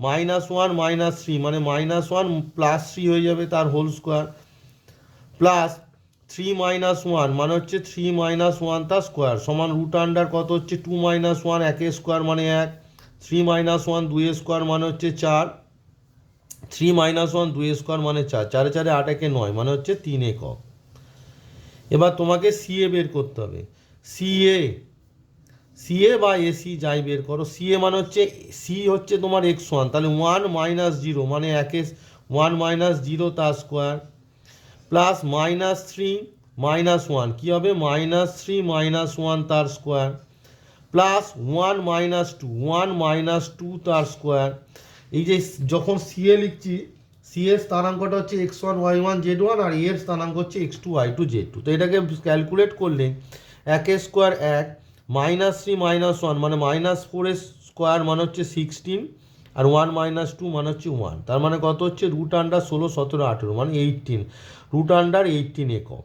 -1 - 3 মানে -1 + 3 হয়ে যাবে তার হোল স্কোয়ার প্লাস 3 - 1 মানে হচ্ছে 3 - 1 তার স্কোয়ার সমান রুট আন্ডার কত হচ্ছে 2 - 1 একের স্কোয়ার মানে 1, 3 - 1 দুইয়ের স্কোয়ার মানে হচ্ছে 4, 3 - 1 দুইয়ের স্কোয়ার মানে 4, 4 4 8 1 9 মানে হচ্ছে 3 একক। এবার তোমাকে সিএ বের করতে হবে। সিএ বা এসি যাই বের করো। সিএ মানে হচ্ছে সি হচ্ছে তোমার x1 তাহলে 1 - 0 মানে 1 - 0 তার স্কোয়ার প্লাস -3 - 1 কী হবে -3 - 1 তার স্কোয়ার প্লাস 1 - 2 1 - 2 তার স্কোয়ার। এই যে যখন সিএ লিখছি সি এর স্থানাঙ্কটা হচ্ছে x1 y1 z1 আর এর স্থানাঙ্ক হচ্ছে x2 y2 z2। তো এটাকে ক্যালকুলেট করলে 1 স্কোয়ার 1 -3 - 1 মানে -4 স্কোয়ার মানে হচ্ছে 16 আর 1 - 2 মানে হচ্ছে 1 তার মানে কত হচ্ছে রুট আন্ডার 16 17 18 মানে 18 রুট আন্ডার 18 একক।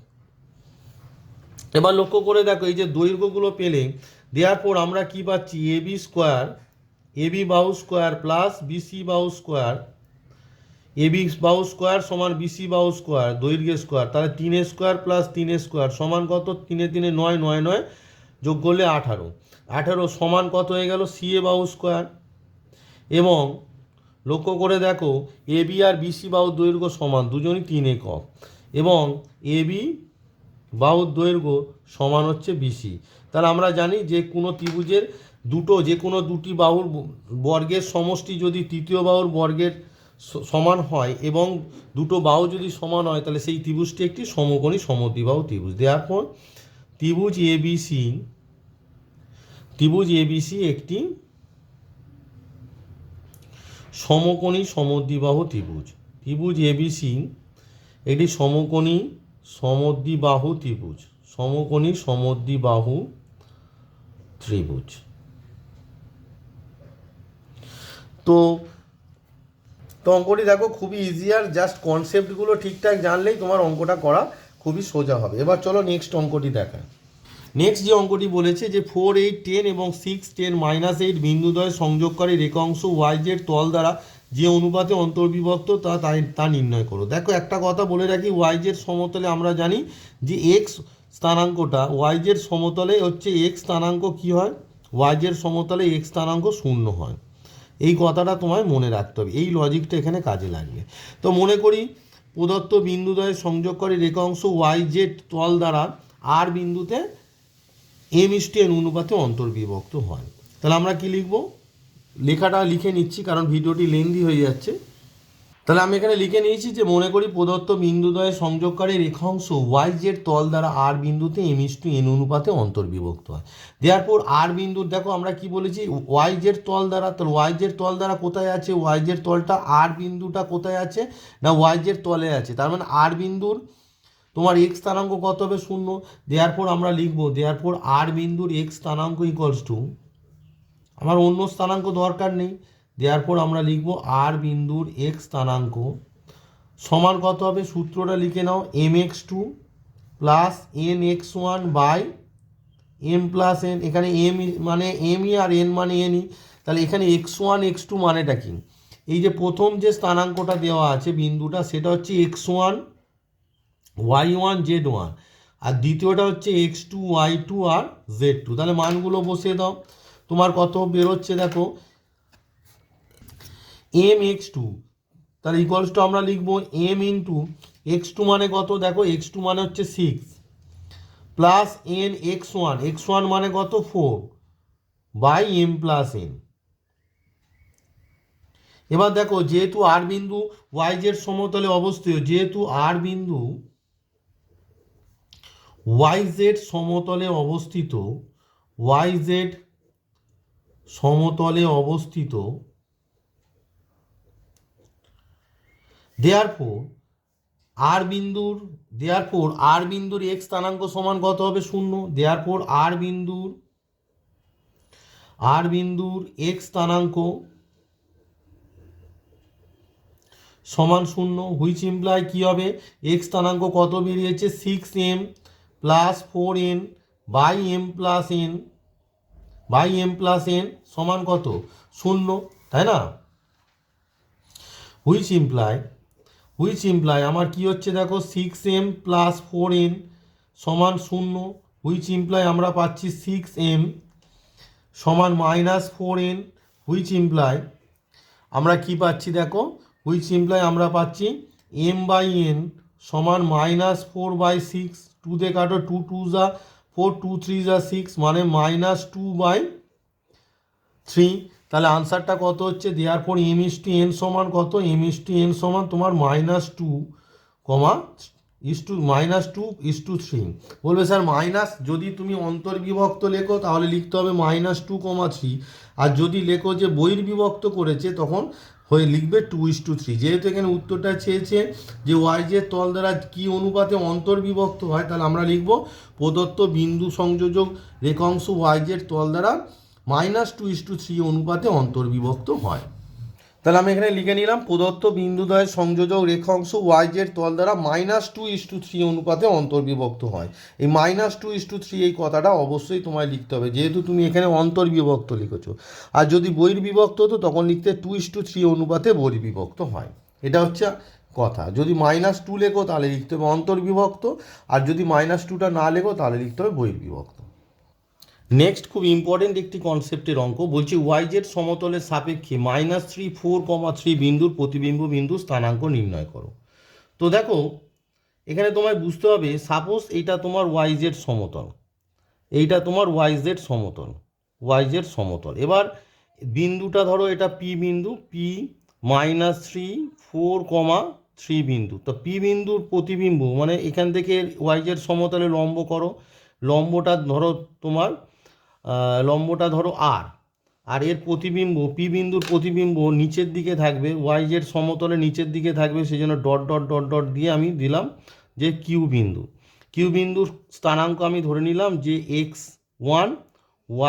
এবার লক্ষ্য করে দেখো এই যে দৈর্ঘ্যগুলো পেলে দেওয়ার পর আমরা কি পাচ্ছি এবি স্কোয়ার, এবি বাহু স্কোয়ার প্লাস বিসি বাহু স্কোয়ার, এবি বাহু স্কোয়ার সমান বিসি বাহু স্কোয়ার দৈর্ঘ্যের স্কোয়ার তাহলে 3 স্কোয়ার প্লাস 3 স্কোয়ার সমান কত 3 3 9 9 9 যোগ করলে 18, 18 সমান কত হয়ে গেল সিএ বাহু স্কোয়ার। এবং লক্ষ্য করে দেখো এবি আর বিসি বাহুর দৈর্ঘ্য সমান দুজনই 3 একক এবং এবি বাহুর দৈর্ঘ্য সমান হচ্ছে বিসি। তাহলে আমরা জানি যে কোনো ত্রিভুজের যে কোনো দুটি বাহুর বর্গের সমষ্টি যদি তৃতীয় বাহুর বর্গের সমান হয় এবং দুটো বাহু যদি সমান হয় তাহলে সেই ত্রিভুজটি একটি সমকোণী সমদ্বিবাহু ত্রিভুজ। দেওয়ার ত্রিভুজ এবিসি একটি সমকোণী সমদ্বিবাহু ত্রিভুজ। ত্রিভুজ এবিসি একটি সমকোণী সমদ্বিবাহু ত্রিভুজ, সমকোণী সমদ্বিবাহু ত্রিভুজ। তো অঙ্কটি দেখো খুবই ইজি আর জাস্ট কনসেপ্টগুলো ঠিকঠাক জানলেই তোমার অঙ্কটা করা খুবই সোজা হবে। এবার চলো নেক্সট অঙ্কটি দেখা। নেক্সট যে অঙ্কটি বলেছে যে 4 8 10 এবং 6 10 -8 বিন্দুদ্বয় সংযোগকারী রেখাংশ ওয়াইজের তল দ্বারা যে অনুপাতে অন্তর্বিভক্ত তা নির্ণয় করো। দেখো একটা কথা বলে রাখি, ওয়াইজের সমতলে আমরা জানি যে এক্স স্থানাঙ্কটা ওয়াইজের সমতলে হচ্ছে এক্স স্থানাঙ্ক কী হয়, ওয়াইজের সমতলে এক্স স্থানাঙ্ক 0 হয়। এই কথাটা তোমায় মনে রাখতে হবে, এই লজিকটা এখানে কাজে লাগবে। তো মনে করি প্রদত্ত বিন্দুদ্বয় সংযোগকারী রেখাংশ ওয়াইজেড তল দ্বারা আর বিন্দুতে m/n অনুপাতে অন্তর্বিভক্ত হয়। তাহলে আমরা কি লিখব, লেখাটা লিখে নিচ্ছি কারণ ভিডিওটি লেন্দি হয়ে যাচ্ছে। তাহলে আমি এখানে লিখে নিয়েছি যে মনে করি প্রদত্ত বিন্দুদ্বয় সংযোগকারী রেখাংশ ওয়াইজেড তল দ্বারা আর বিন্দুতে m/n অনুপাতে অন্তর্বিভক্ত হয়। দেওয়ার আর বিন্দুর দেখো আমরা কি বলেছি ওয়াইজেড তল দ্বারা, তাহলে ওয়াইজেড তল দ্বারা কোথায় আছে, ওয়াইজেড তলটা আর বিন্দুটা কোথায় আছে না ওয়াইজেড তলে আছে, তার মানে আর বিন্দুর তোমার এক্স স্থানাঙ্ক কত হবে 0। দেওয়ার আমরা লিখবো আর বিন্দুর এক্স স্থানাঙ্ক ইকুয়ালস টু, আমার অন্য স্থানাঙ্ক দরকার নেই, দেওয়ার আমরা লিখবো আর বিন্দুর এক্স স্থানাঙ্ক সমান কত হবে, সূত্রটা লিখে নাও mx2 plus nx1 by m plus n। এখানে m মানে mই আর n মানে nই, তাহলে এখানে x1 x2 মানেটা কি, এই যে প্রথম যে স্থানাঙ্কটা দেওয়া আছে বিন্দুটা সেটা হচ্ছে x1 y1 z1 আর দ্বিতীয়টা হচ্ছে x2 y2 আর z2। তাহলে মানগুলো বসিয়ে দাও, তোমার কত বেরোচ্ছে দেখো mx2, তাহলে ইকুয়ালস টু আমরা লিখবো m ইন্টু x2 মানে কত, দেখো x2 মানে হচ্ছে 6 প্লাস n x1 মানে কত 4 বাই m প্লাস n এবার দেখো যেহেতু আর বিন্দু ওয়াই জেড সমতলে অবস্থিত, যেহেতু আর বিন্দু ওয়াই জেড সমতলে অবস্থিত, ওয়াই জেড সমতলে অবস্থিত, দেয়ারফোর আর বিন্দুর আর বিন্দুর এক্স স্থানাঙ্ক সমান কত হবে? 0। দেয়ারফোর আর বিন্দুর এক্স স্থানাঙ্ক সমান 0, হুইচ ইমপ্লাই কি হবে? এক্স স্থানাঙ্ক কত বেরিয়েছে? 6m plus 4n by M plus n সমান কত? 0, তাই না? হুইচ ইমপ্লাই আমার কি হচ্ছে দেখো, 6m প্লাস 4n সমান 0, হুইচ ইমপ্লাই আমরা পাচ্ছি 6m সমান -4n, হুইচ ইমপ্লাই আমরা কি পাচ্ছি দেখো, হুইচ ইমপ্লাই আমরা পাচ্ছি m/n সমান -4/6, 2 দিয়ে কাটো, 2 2 যা 4, 2 3 যা 6, মানে -2/3। তাহলে আনসারটা কত হচ্ছে? দেয়ারফর m/n সমান কত? m/n সমান তোমার -2, বলবে স্যার মাইনাস, যদি তুমি অন্তর্বিভক্ত লেখো তাহলে লিখতে হবে -2, 3, আর যদি লেখো যে বহির্বিভক্ত করেছে তখন লিখবে 2:3। যেহেতু এখানে উত্তরটা চেয়েছে যে ওয়াই জেড তল দ্বারা কি অনুপাতে অন্তর্বিভক্ত হয়, তাহলে আমরা লিখব প্রদত্ত বিন্দু সংযোজক রেখাংশ ওয়াই জেড তল দ্বারা -2:3 অনুপাতে অন্তর্বিভক্ত হয়। তাহলে আমি এখানে লিখে নিলাম প্রদত্ত বিন্দুদ্বয়ের সংযোজক রেখাংশ ওয়াই জেড তল দ্বারা -2:3 অনুপাতে অন্তর্বিভক্ত হয়। এই -2:3 এই কথাটা অবশ্যই তোমায় লিখতে হবে, যেহেতু তুমি এখানে অন্তর্বিভক্ত লিখেছো। আর যদি বহির্বিভক্ত হতো তখন লিখতে 2:3 অনুপাতে বহির্বিভক্ত হয়। এটা হচ্ছে কথা। যদি -2 লেখো তাহলে লিখতে হবে অন্তর্বিভক্ত, আর যদি -2টা না লেখো তাহলে লিখতে হবে বহির্বিভক্ত। নেক্সট খুব ইম্পর্টেন্ট একটি কনসেপ্টের অঙ্ক, বলছি ওয়াই জেড সমতলের সাপেক্ষে -3, 4, 3 বিন্দুর প্রতিবিম্ব বিন্দু স্থানাঙ্ক নির্ণয় করো। তো দেখো এখানে তোমায় বুঝতে হবে, সাপোজ এইটা তোমার ওয়াই জেড সমতল, এইটা তোমার ওয়াই জেড সমতল। এবার বিন্দুটা ধরো এটা পি বিন্দু, পি -3, 4, 3 বিন্দু। তো পি বিন্দুর প্রতিবিম্ব মানে এখান থেকে ওয়াই জেড সমতলে লম্ব করো, লম্বটা ধরো আর এর প্রতিবিম্ব, পি বিন্দুর প্রতিবিম্ব নিচের দিকে থাকবে, ওয়াই জেড সমতলে নিচের দিকে থাকবে, সেই জন্য ডট ডট ডট ডট দিয়ে আমি দিলাম যে কিউ বিন্দুর স্থানাঙ্ক আমি ধরে নিলাম যে x1,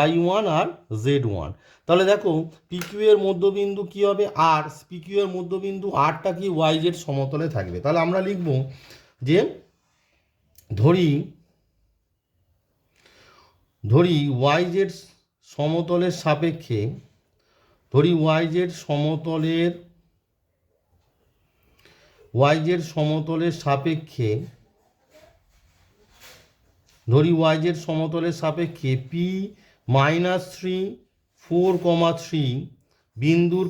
y1 আর z1। তাহলে দেখো পিকিউ এর মধ্যবিন্দু কি হবে? আর পিকিউ এর মধ্যবিন্দু আরটা কি ওয়াই জেড সমতলে থাকবে। তাহলে আমরা লিখব যে ধরি ওয়াই জেড সমতলের সাপেক্ষে, ওয়াই জেড সমতলের সাপেক্ষে পি -3, 4, 3 বিন্দুর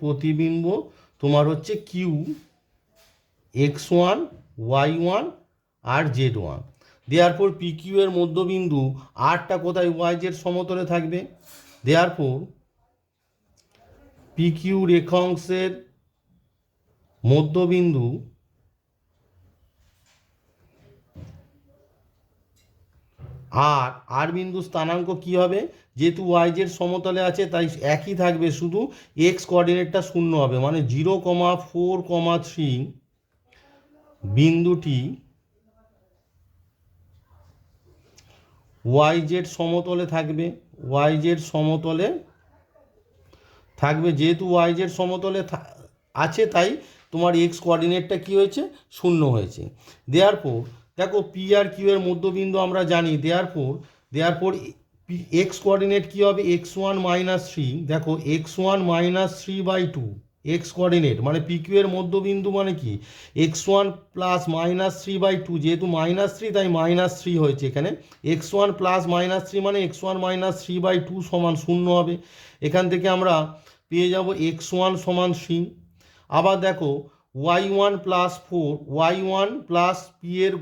প্রতিবিম্ব তোমার হচ্ছে কিউ x1, y1 আর z1। দেয়ারফর পিকিউ এর মধ্যবিন্দু আরটা কোথায়? ওয়াই জেড সমতলে থাকবে। দেয়ারফর পিকিউ রেখাংশের মধ্যবিন্দু আর বিন্দু স্থানাঙ্ক কি হবে? যেহেতু ওয়াই জেড সমতলে আছে তাই একই থাকবে, শুধু এক্স কোঅর্ডিনেটটা 0 হবে, মানে 0,4,3 বিন্দুটি ওয়াই জেড সমতলে থাকবে, যেহেতু ওয়াই জেড সমতলে আছে তাই তোমার এক্স কোঅর্ডিনেটটা কি হয়েছে? 0 হয়েছে। দেয়ারফর দেখো পি আর কিউ এর মধ্যবিন্দু আমরা জানি, দেয়ারফর এক্স কোঅর্ডিনেট কি হবে? x1 -3, দেখো x1 -3/2 এক্স কোঅর্ডিনেট মানে পিকিউ এর মধ্যবিন্দু মানে কি x1 প্লাস -3/2, যেহেতু -3 তাই -3 হয়েছে এখানে, x1 প্লাস -3 মানে x1 -3/2 সমান 0 হবে। এখান থেকে আমরা পেয়ে যাব x1 সমান 3। আবার দেখো y1 plus 4, y1 plus P এর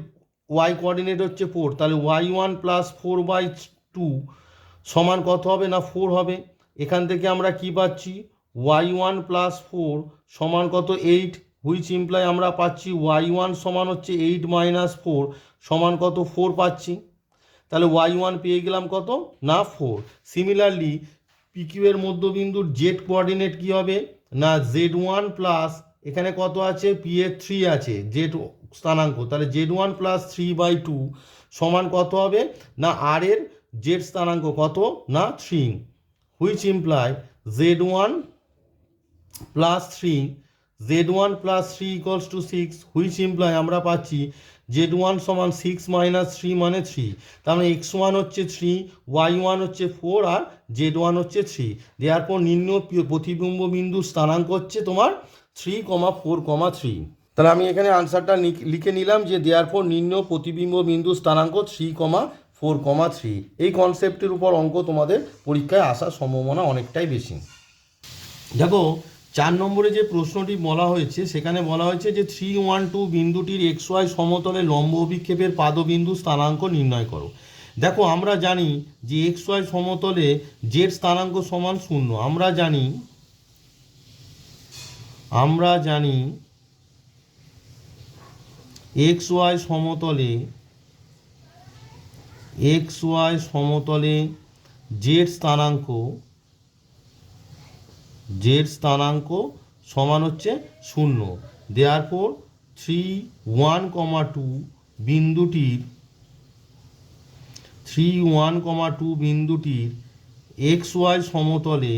ওয়াই কোঅর্ডিনেট হচ্ছে 4, তাহলে y1 প্লাস 4/2 সমান কত হবে না 4 হবে। এখান থেকে আমরা কি পাচ্ছি y1 প্লাস 4 সমান কত 8, হুইচ ইমপ্লাই আমরা পাচ্ছি y1 সমান হচ্ছে 8 মাইনাস 4 সমান কত 4 পাচ্ছি। তাহলে y1 পেয়ে গেলাম কত না 4। সিমিলারলি পিকিউ এর মধ্যবিন্দুর জেড কোঅর্ডিনেট কী হবে না z1 প্লাস এখানে কত আছে পি এর 3 আছে জেড স্থানাঙ্ক, তাহলে z1 প্লাস 3/2 সমান কত হবে না আর এর জেড স্থানাঙ্ক কত না 3, which imply z1 plus 3 equals to 6, which imply আমরা পাচ্ছি z1 সমান 6 মাইনাস 3 মানে 3, তার মানে x1 হচ্ছে 3, y1 হচ্ছে 4 আর z1 হচ্ছে 3। দেয়ারপর নির্ণয় প্রতিবিম্ব বিন্দুর স্থানাঙ্ক হচ্ছে তোমার 3,4,3। তাহলে আমি এখানে আনসারটা লিখে নিলাম যে দেয়ারপর নির্ণয় প্রতিবিম্ব বিন্দুর স্থানাঙ্ক 3,4,3। এই কনসেপ্টের উপর অঙ্ক তোমাদের পরীক্ষায় আসার সম্ভাবনা অনেকটাই বেশি। দেখো 4 নম্বরে যে প্রশ্নটি বলা হয়েছে সেখানে বলা হয়েছে যে 3,1,2 বিন্দুটির XY সমতলে লম্ব অভিক্ষেপের পাদবিন্দু স্থানাঙ্ক নির্ণয় করো। দেখো আমরা জানি যে XY সমতলে জেড স্থানাঙ্ক সমান 0। আমরা জানি XY সমতলে জেড স্থানাঙ্ক সমান হচ্ছে 0। দেয়ারপর 3,1,2 বিন্দুটির XY সমতলে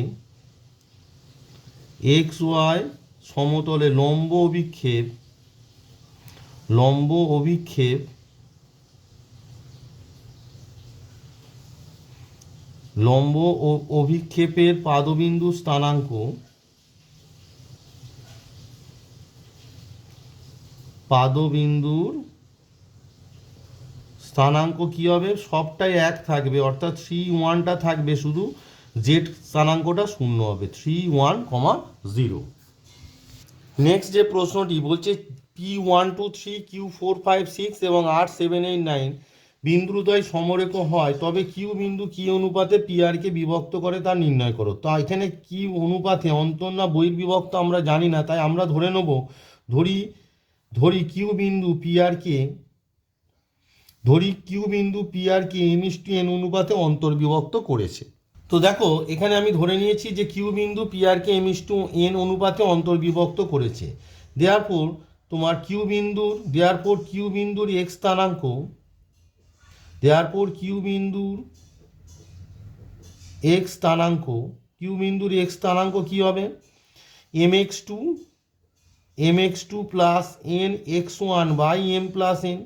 লম্ব অভিক্ষেপের পাদবিন্দুর স্থানাঙ্ক কি হবে সবটাই এক থাকবে, অর্থাৎ 3,1টা থাকবে, শুধু জেড স্থানাঙ্কটা 0 হবে 3,1,0। নেক্সট যে প্রশ্নটি বলছে P123 Q456 এবং R789 বিন্দুদ্বয় সমরেখ হয় তবে কিউ বিন্দু কি অনুপাতে পিআরকে বিভক্ত করে তা নির্ণয় করো। তো এখানে কি অনুপাতে অন্তর না বহির্বিভক্ত আমরা জানি না, তাই আমরা ধরে নেব ধরি কিউ বিন্দু পিআরকে m/n অনুপাতে অন্তর্বিভক্ত করেছে। তো দেখো এখানে আমি ধরে নিয়েছি যে কিউ বিন্দু পিআরকে m/n অনুপাতে অন্তর্বিভক্ত করেছে। দেয়ারপর তোমার কিউ বিন্দুর এক্স স্থানাঙ্ক কি হবে mx2 plus n x1 by m plus n।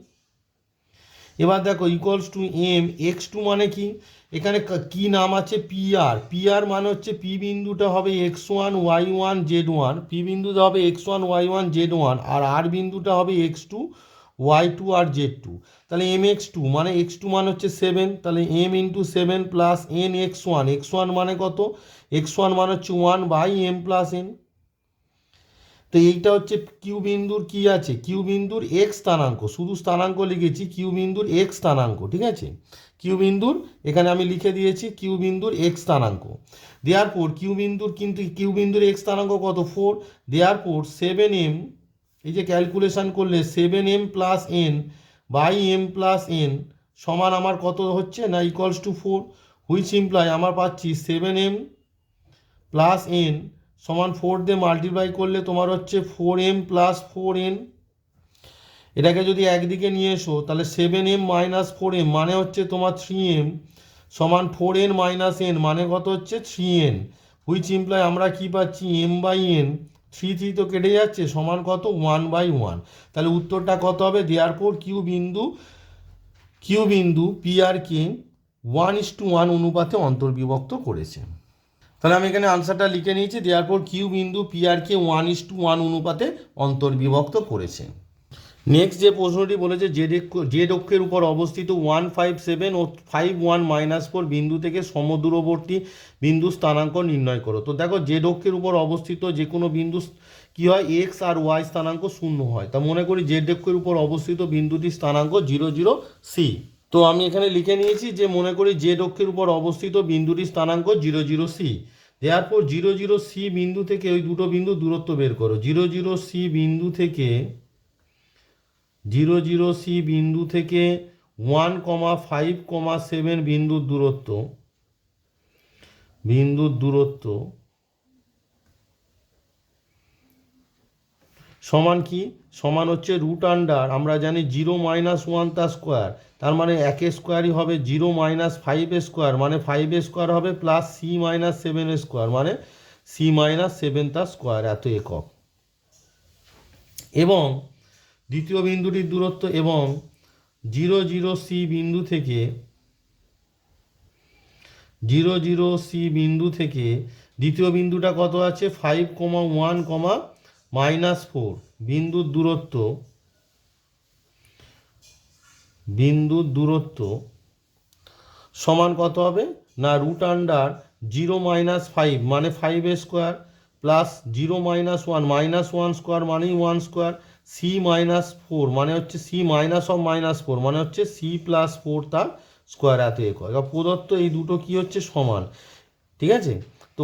এবার দেখো ইকুয়ালস টু m x2 মানে কি, এখানে কি নাম আছে পিআর মানে হচ্ছে পি বিন্দুটা হবে x1 y1 z1, পি বিন্দুটা হবে x1 y1 z1 আর আর বিন্দুটা হবে x2 y2 আর z2। তাহলে mx2 মানে x2 মানে হচ্ছে 7, তাহলে m into 7 plus n x1 মানে কত x1 মানে হচ্ছে 1 বাই m প্লাস n। তো এইটা হচ্ছে কিউ বিন্দুর কি আছে কিউ বিন্দুর এক্স স্থানাঙ্ক, শুধু স্থানাঙ্ক লিখেছি কিউ বিন্দুর এক্স স্থানাঙ্ক, ঠিক আছে। কিউ বিন্দুর এখানে আমি লিখে দিয়েছি কিউ বিন্দুর এক্স স্থানাঙ্ক। দেয়ারপর কিউ বিন্দুর এক্স স্থানাঙ্ক কত 4। দেয়ারপর 7m এই যে ক্যালকুলেশন করলে 7m plus n by m plus n সমান আমার কত হচ্ছে না ইকুয়ালস টু 4, হুইচ ইমপ্লাই আমার পাচ্ছি 7m প্লাস n সমান 4 দিয়ে মাল্টিপ্লাই করলে তোমার হচ্ছে 4m প্লাস 4n। এটাকে যদি একদিকে নিয়ে এসো তাহলে 7m মাইনাস 4m মানে হচ্ছে তোমার 3m সমান 4n মাইনাস n মানে কত হচ্ছে 3n, হুইচ ইমপ্লাই আমরা কি পাচ্ছি m/n 3 তো কেটে যাচ্ছে সমান কত 1/1। তাহলে উত্তরটা কত হবে দেয়ারপর কিউ বিন্দু পিআরকে 1:1 অনুপাতে অন্তর্বিভক্ত করেছে। তাহলে আমি এখানে আনসারটা লিখে নিয়েছি দেয়ারপর কিউ বিন্দু পিআরকে 1:1 অনুপাতে অন্তর্বিভক্ত করেছে। নেক্সট যে প্রশ্নটি বলেছে জেড অক্ষের উপর অবস্থিত 157 ও 51-4 বিন্দু থেকে সমদূরবর্তী বিন্দু স্থানাঙ্ক নির্ণয় করো। তো দেখো জেড অক্ষের উপর অবস্থিত যে কোনো বিন্দু কি হয়, এক্স আর ওয়াই স্থানাঙ্ক শূন্য হয়। তা মনে করি জেড অক্ষের উপর অবস্থিত বিন্দুটির স্থানাঙ্ক 00C। তো আমি এখানে লিখে নিয়েছি যে মনে করি জেড অক্ষের উপর অবস্থিত বিন্দুটির স্থানাঙ্ক 00C। দেয়ারপর 00C বিন্দু থেকে ওই দুটো বিন্দু দূরত্ব বের করো। 00C বিন্দু থেকে 00C বিন্দু থেকে 1,5,7 বিন্দুর দূরত্ব সমান কি, সমান হচ্ছে রুট আন্ডার, আমরা জানি 0-1 তার স্কোয়ার, তার মানে একের স্কোয়ারই হবে 0-5 মানে 5 হবে প্লাস C-7 স্কোয়ার মানে C-7 তার স্কোয়ার, এত একক। এবং দ্বিতীয় বিন্দুটির দূরত্ব এবং 00C বিন্দু থেকে 00C বিন্দু থেকে দ্বিতীয় বিন্দুটা কত আছে 5,1,-4 বিন্দুর দূরত্ব সমান কত হবে না রুট আন্ডার 0-5 মানে 5 স্কোয়ার প্লাস 0-1 স্কোয়ার মানেই 1 স্কোয়ার, C-4 মানে হচ্ছে C-4 মানে হচ্ছে C+4 তার স্কোয়ার, এত একক। এবার প্রদত্ত এই দুটো কি হচ্ছে সমান, ঠিক আছে। তো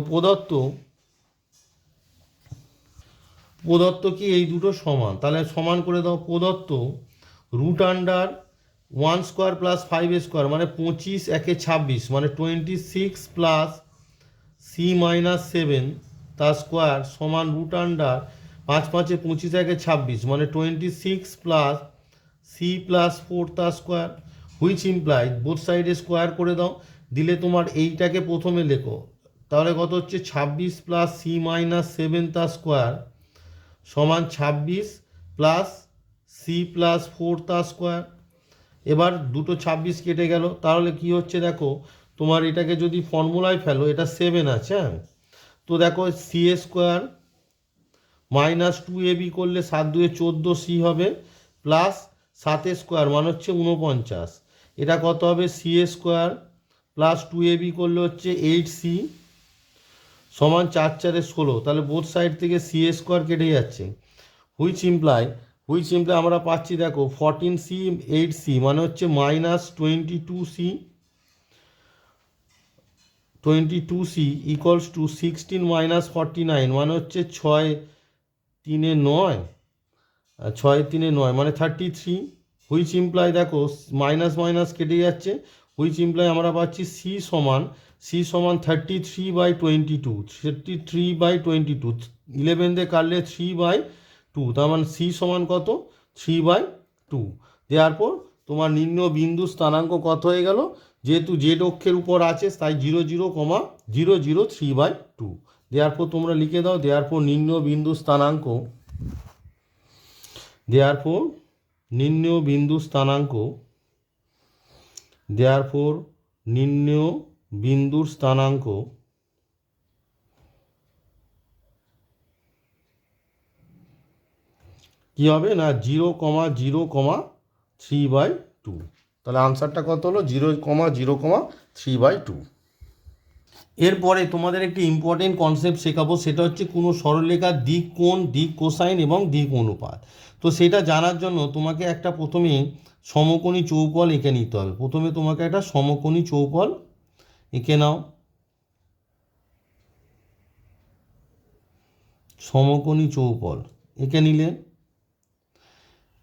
প্রদত্ত কি এই দুটো সমান, তাহলে সমান করে দাও। প্রদত্ত root under 1 square plus 5 square মানে 25-1-26 মানে 26 প্লাস C-7 তার স্কোয়ার সমান রুট আন্ডার 5-5-25-1-26 মানে 26 প্লাস C+4 তার স্কোয়ার, হুইচ ইমপ্লাই বোথ সাইডে স্কোয়ার করে দাও। দিলে তোমার এইটাকে প্রথমে লেখো, তাহলে কত হচ্ছে 26 প্লাস C-7 তার স্কোয়ার সমান 26 প্লাস C+4 তার স্কোয়ার। এবার দুটো 26 কেটে গেল, তাহলে কি হচ্ছে দেখো তোমার এটাকে যদি ফর্মুলায় ফেলো, এটা 7 আছে, হ্যাঁ। তো দেখো C² -2AB করলে 7×2 = 14C প্লাস 7² মানে হচ্ছে 49, এটা কত হবে C² প্লাস 2AB করলে হচ্ছে 8C সমান 4×4 = 16, তাহলে বোথ সাইড থেকে C² কেটে যাচ্ছে, হুইচ ইমপ্লাই আমরা পাচ্ছি দেখো 14C 8C মানে হচ্ছে -22C = 16 - 49 মানে হচ্ছে 6×3 = 9 মানে 33, হুইচ ইমপ্লাই দেখো মাইনাস মাইনাস কেটে যাচ্ছে, হুইচ ইমপ্লাই আমরা পাচ্ছি C সমান 33/22, 33/22 11 দিয়ে কাটলে 3/2, তার মানে C সমান কত 3/2। দেওয়ার তোমার নির্ণয় বিন্দু স্থানাঙ্ক কত হয়ে গেল, যেহেতু জেড অক্ষের উপর আছে তাই 00,003/2। দেওয়ার তোমরা লিখে দাও, নির্ণয় বিন্দু স্থানাঙ্ক নির্ণয় বিন্দুর স্থানাঙ্ক কি হবে না 0,0,3/2। তাহলে আনসারটা কত হলো 0,0,3/2। এরপরে তোমাদের একটি ইম্পর্টেন্ট কনসেপ্ট শেখাবো, সেটা হচ্ছে কোনো সরলরেখার দিক কোণ, দিক কোসাইন এবং দিক অনুপাত। তো সেটা জানার জন্য তোমাকে একটা প্রথমে সমকোণী চৌপল এঁকে নিতে হবে। প্রথমে তোমাকে একটা সমকোণী চৌপল এঁকে নাও, সমকোণী চৌপল এঁকে নিলে।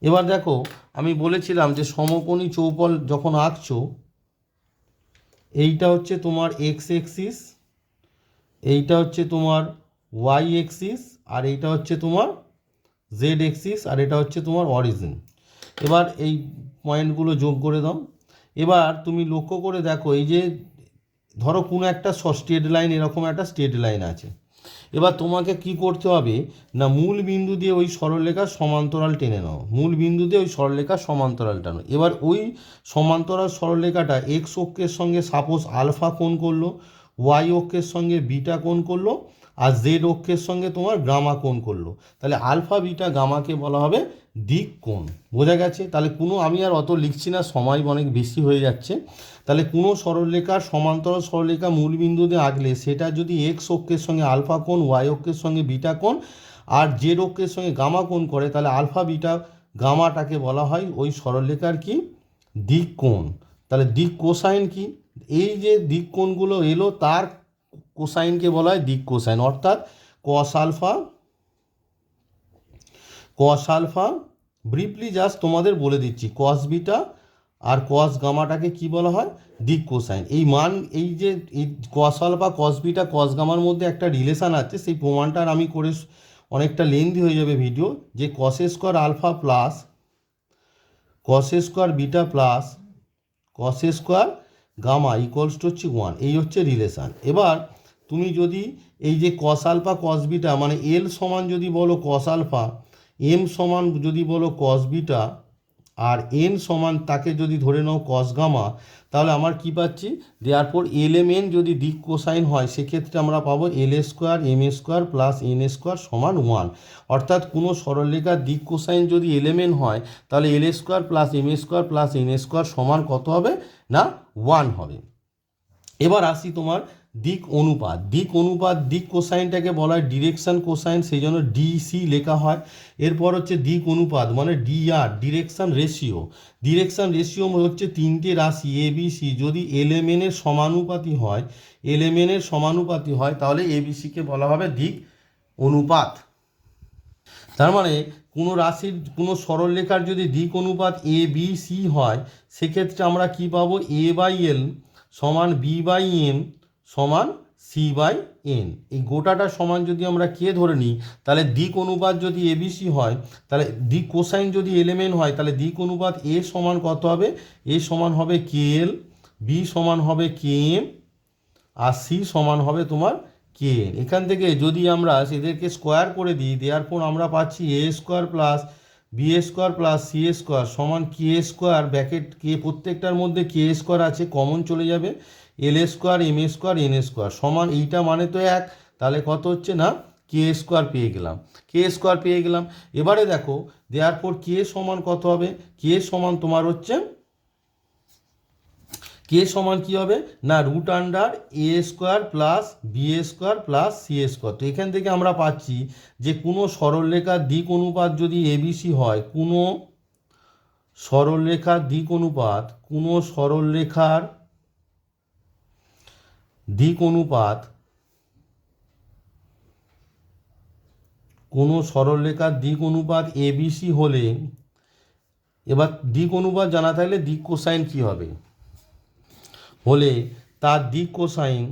এবার দেখো আমি বলেছিলাম যে সমকোণী চৌপল যখন আঁকছো, এইটা হচ্ছে তোমার এক্স এক্সিস, এইটা হচ্ছে তোমার ওয়াই এক্সিস, আর এইটা হচ্ছে তোমার জেড এক্সিস, আর এটা হচ্ছে তোমার অরিজিন। এবার এই পয়েন্টগুলো যোগ করে দাও। এবার তুমি লক্ষ্য করে দেখো, এই যে ধরো কোনো একটা স্ট্রেট লাইন, এরকম একটা স্ট্রেট লাইন আছে। এবার তোমাকে কি করতে হবে না মূল বিন্দু দিয়ে ওই সরলরেখার সমান্তরাল টেনে নাও, মূল বিন্দু দিয়ে ওই সরলরেখার সমান্তরাল টানো। এবার ওই সমান্তরাল সরলরেখাটা এক্স অক্ষের সঙ্গে সাপোজ আলফা কোণ করলো, ওয়াই অক্ষের সঙ্গে বিটা কোণ করলো, আর জেড অক্ষের সঙ্গে তোমার গামা কোণ করলো। তাহলে আলফা বিটা গামাকে বলা হবে দিক কোণ। বোঝা গেছে? তাহলে কোনো আমি আর অত লিখছি না, সময় অনেক বেশি হয়ে যাচ্ছে। তাহলে কোনো সরলরেখার সমান্তরাল সরলরেখা মূলবিন্দুতে আঁকলে সেটা যদি এক্স অক্ষের সঙ্গে আলফা কোণ, ওয়াই অক্ষের সঙ্গে বিটা কোণ আর জেড অক্ষের সঙ্গে গামা কোণ করে, তাহলে আলফা বিটা গামাটাকে বলা হয় ওই সরলরেখার কি দিক কোণ। তাহলে দিক কোসাইন কি? এই যে দিক কোণগুলো এলো তার কোসাইনকে বলা হয় দিক কোসাইন। অর্থাৎ কস আলফা ব্রিফলি জাস্ট তোমাদের বলে দিচ্ছি, কস বিটা আর কস গামাটাকে কি বলা হয়? দিক কোসাইন। এই মান, এই যে এই কস আলফা কস বিটা কস গামার মধ্যে একটা রিলেশান আছে, সেই প্রমাণটা আমি করে অনেকটা লেন্দি হয়ে যাবে ভিডিও, যে cos square alpha plus cos square beta plus cos square gamma equals two হচ্ছে 1। এই হচ্ছে রিলেশান। এবার তুমি যদি এই যে কস আলফা কস বিটা মানে এল সমান যদি বলো কস আলফা, এম সমান যদি বলো কস বিটা আর এন সমান তাকে যদি ধরে নাও কস গামা, তাহলে আমার কি পাচ্ছি? দেয়ারপর এল এম এন যদি দিক কোসাইন হয় সেক্ষেত্রে আমরা পাবো L square M square plus N square সমান 1। অর্থাৎ কোনো সরলরেখার দিক কোসাইন যদি এল এম এন হয় তাহলে L square plus M square plus N square সমান কত হবে? না 1 হবে। এবার আসি তোমার দিক অনুপাত। দিক কোসাইনটাকে বলা হয় ডিরেকশন কোসাইন, সেই জন্য ডিসি লেখা হয়। এরপর হচ্ছে দিক অনুপাত মানে ডিআর, ডিরেকশন রেশিও হচ্ছে তিনটে রাশি এ বি সি যদি এলেমেনের সমানুপাতি হয় তাহলে এবিসিকে বলা হবে দিক অনুপাত। তার মানে কোনো রাশির কোনো সরলরেখার যদি দিক অনুপাত এ বি সি হয় সেক্ষেত্রে আমরা কি পাবো? এ বাই এল সমান বি বাই এম সমান সি বাই এন। এই গোটাটা সমান যদি আমরা কে ধরে নিই, তাহলে দিক অনুপাত যদি এবিসি হয়, তাহলে দিক কোসাইন যদি এলেমেন হয়, তাহলে দিক অনুপাত এ সমান কত হবে? এ সমান হবে কে এল, বি সমান হবে কে এম আর সি সমান হবে তোমার কে এন। এখান থেকে যদি আমরা এদেরকে স্কোয়ার করে দিই, দেওয়ার পর আমরা পাচ্ছি A square plus B square plus C square সমান কে স্কোয়ার, ব্র্যাকেট কে প্রত্যেকটার মধ্যে কে স্কোয়ার আছে, কমন চলে যাবে, L square M square N square সমান এইটা মানে তো 1, তাহলে কত হচ্ছে? না কে স্কোয়ার পেয়ে গেলাম। এবারে দেখো দেওয়ার পর কে সমান কত হবে? কে সমান তোমার হচ্ছে কে সমান কি হবে? না রুট আন্ডার এ square plus B square plus C square. তো এখান থেকে আমরা পাচ্ছি যে কোনো সরলরেখার দিক অনুপাত যদি এবিসি হয়, কোনো সরলরেখার দিক অনুপাত এবিসি হলে, এবার দিক অনুপাত জানা থাকলে দিক কোসাইন কি হবে? হলে তার দিক কোসাইন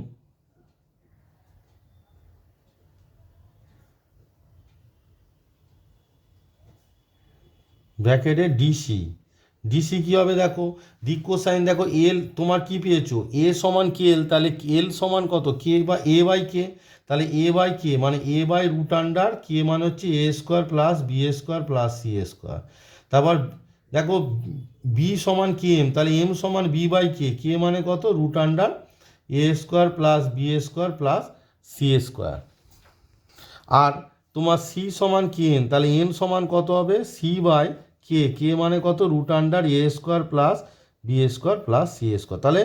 ব্র্যাকেটে ডিসি কি হবে? দেখো দিক কোসাইন, দেখো এল তোমার কি পেয়েছো? এ সমান কে এল, তাহলে এল সমান কত? কে বা এ বাই কে, তাহলে এ বাই কে মানে a by root under k মানে হচ্ছে a square plus B square plus C square. তারপর দেখো বি সমান কে এম, তাহলে এম সমান বি বাই কে মানে কত? রুট আন্ডার এ square plus B square plus C square. আর তোমার সি সমান কে এন, তাহলে এন সমান কত হবে? সি বাই কে মানে কত? রুট আন্ডার এ square plus B square plus C square. তাহলে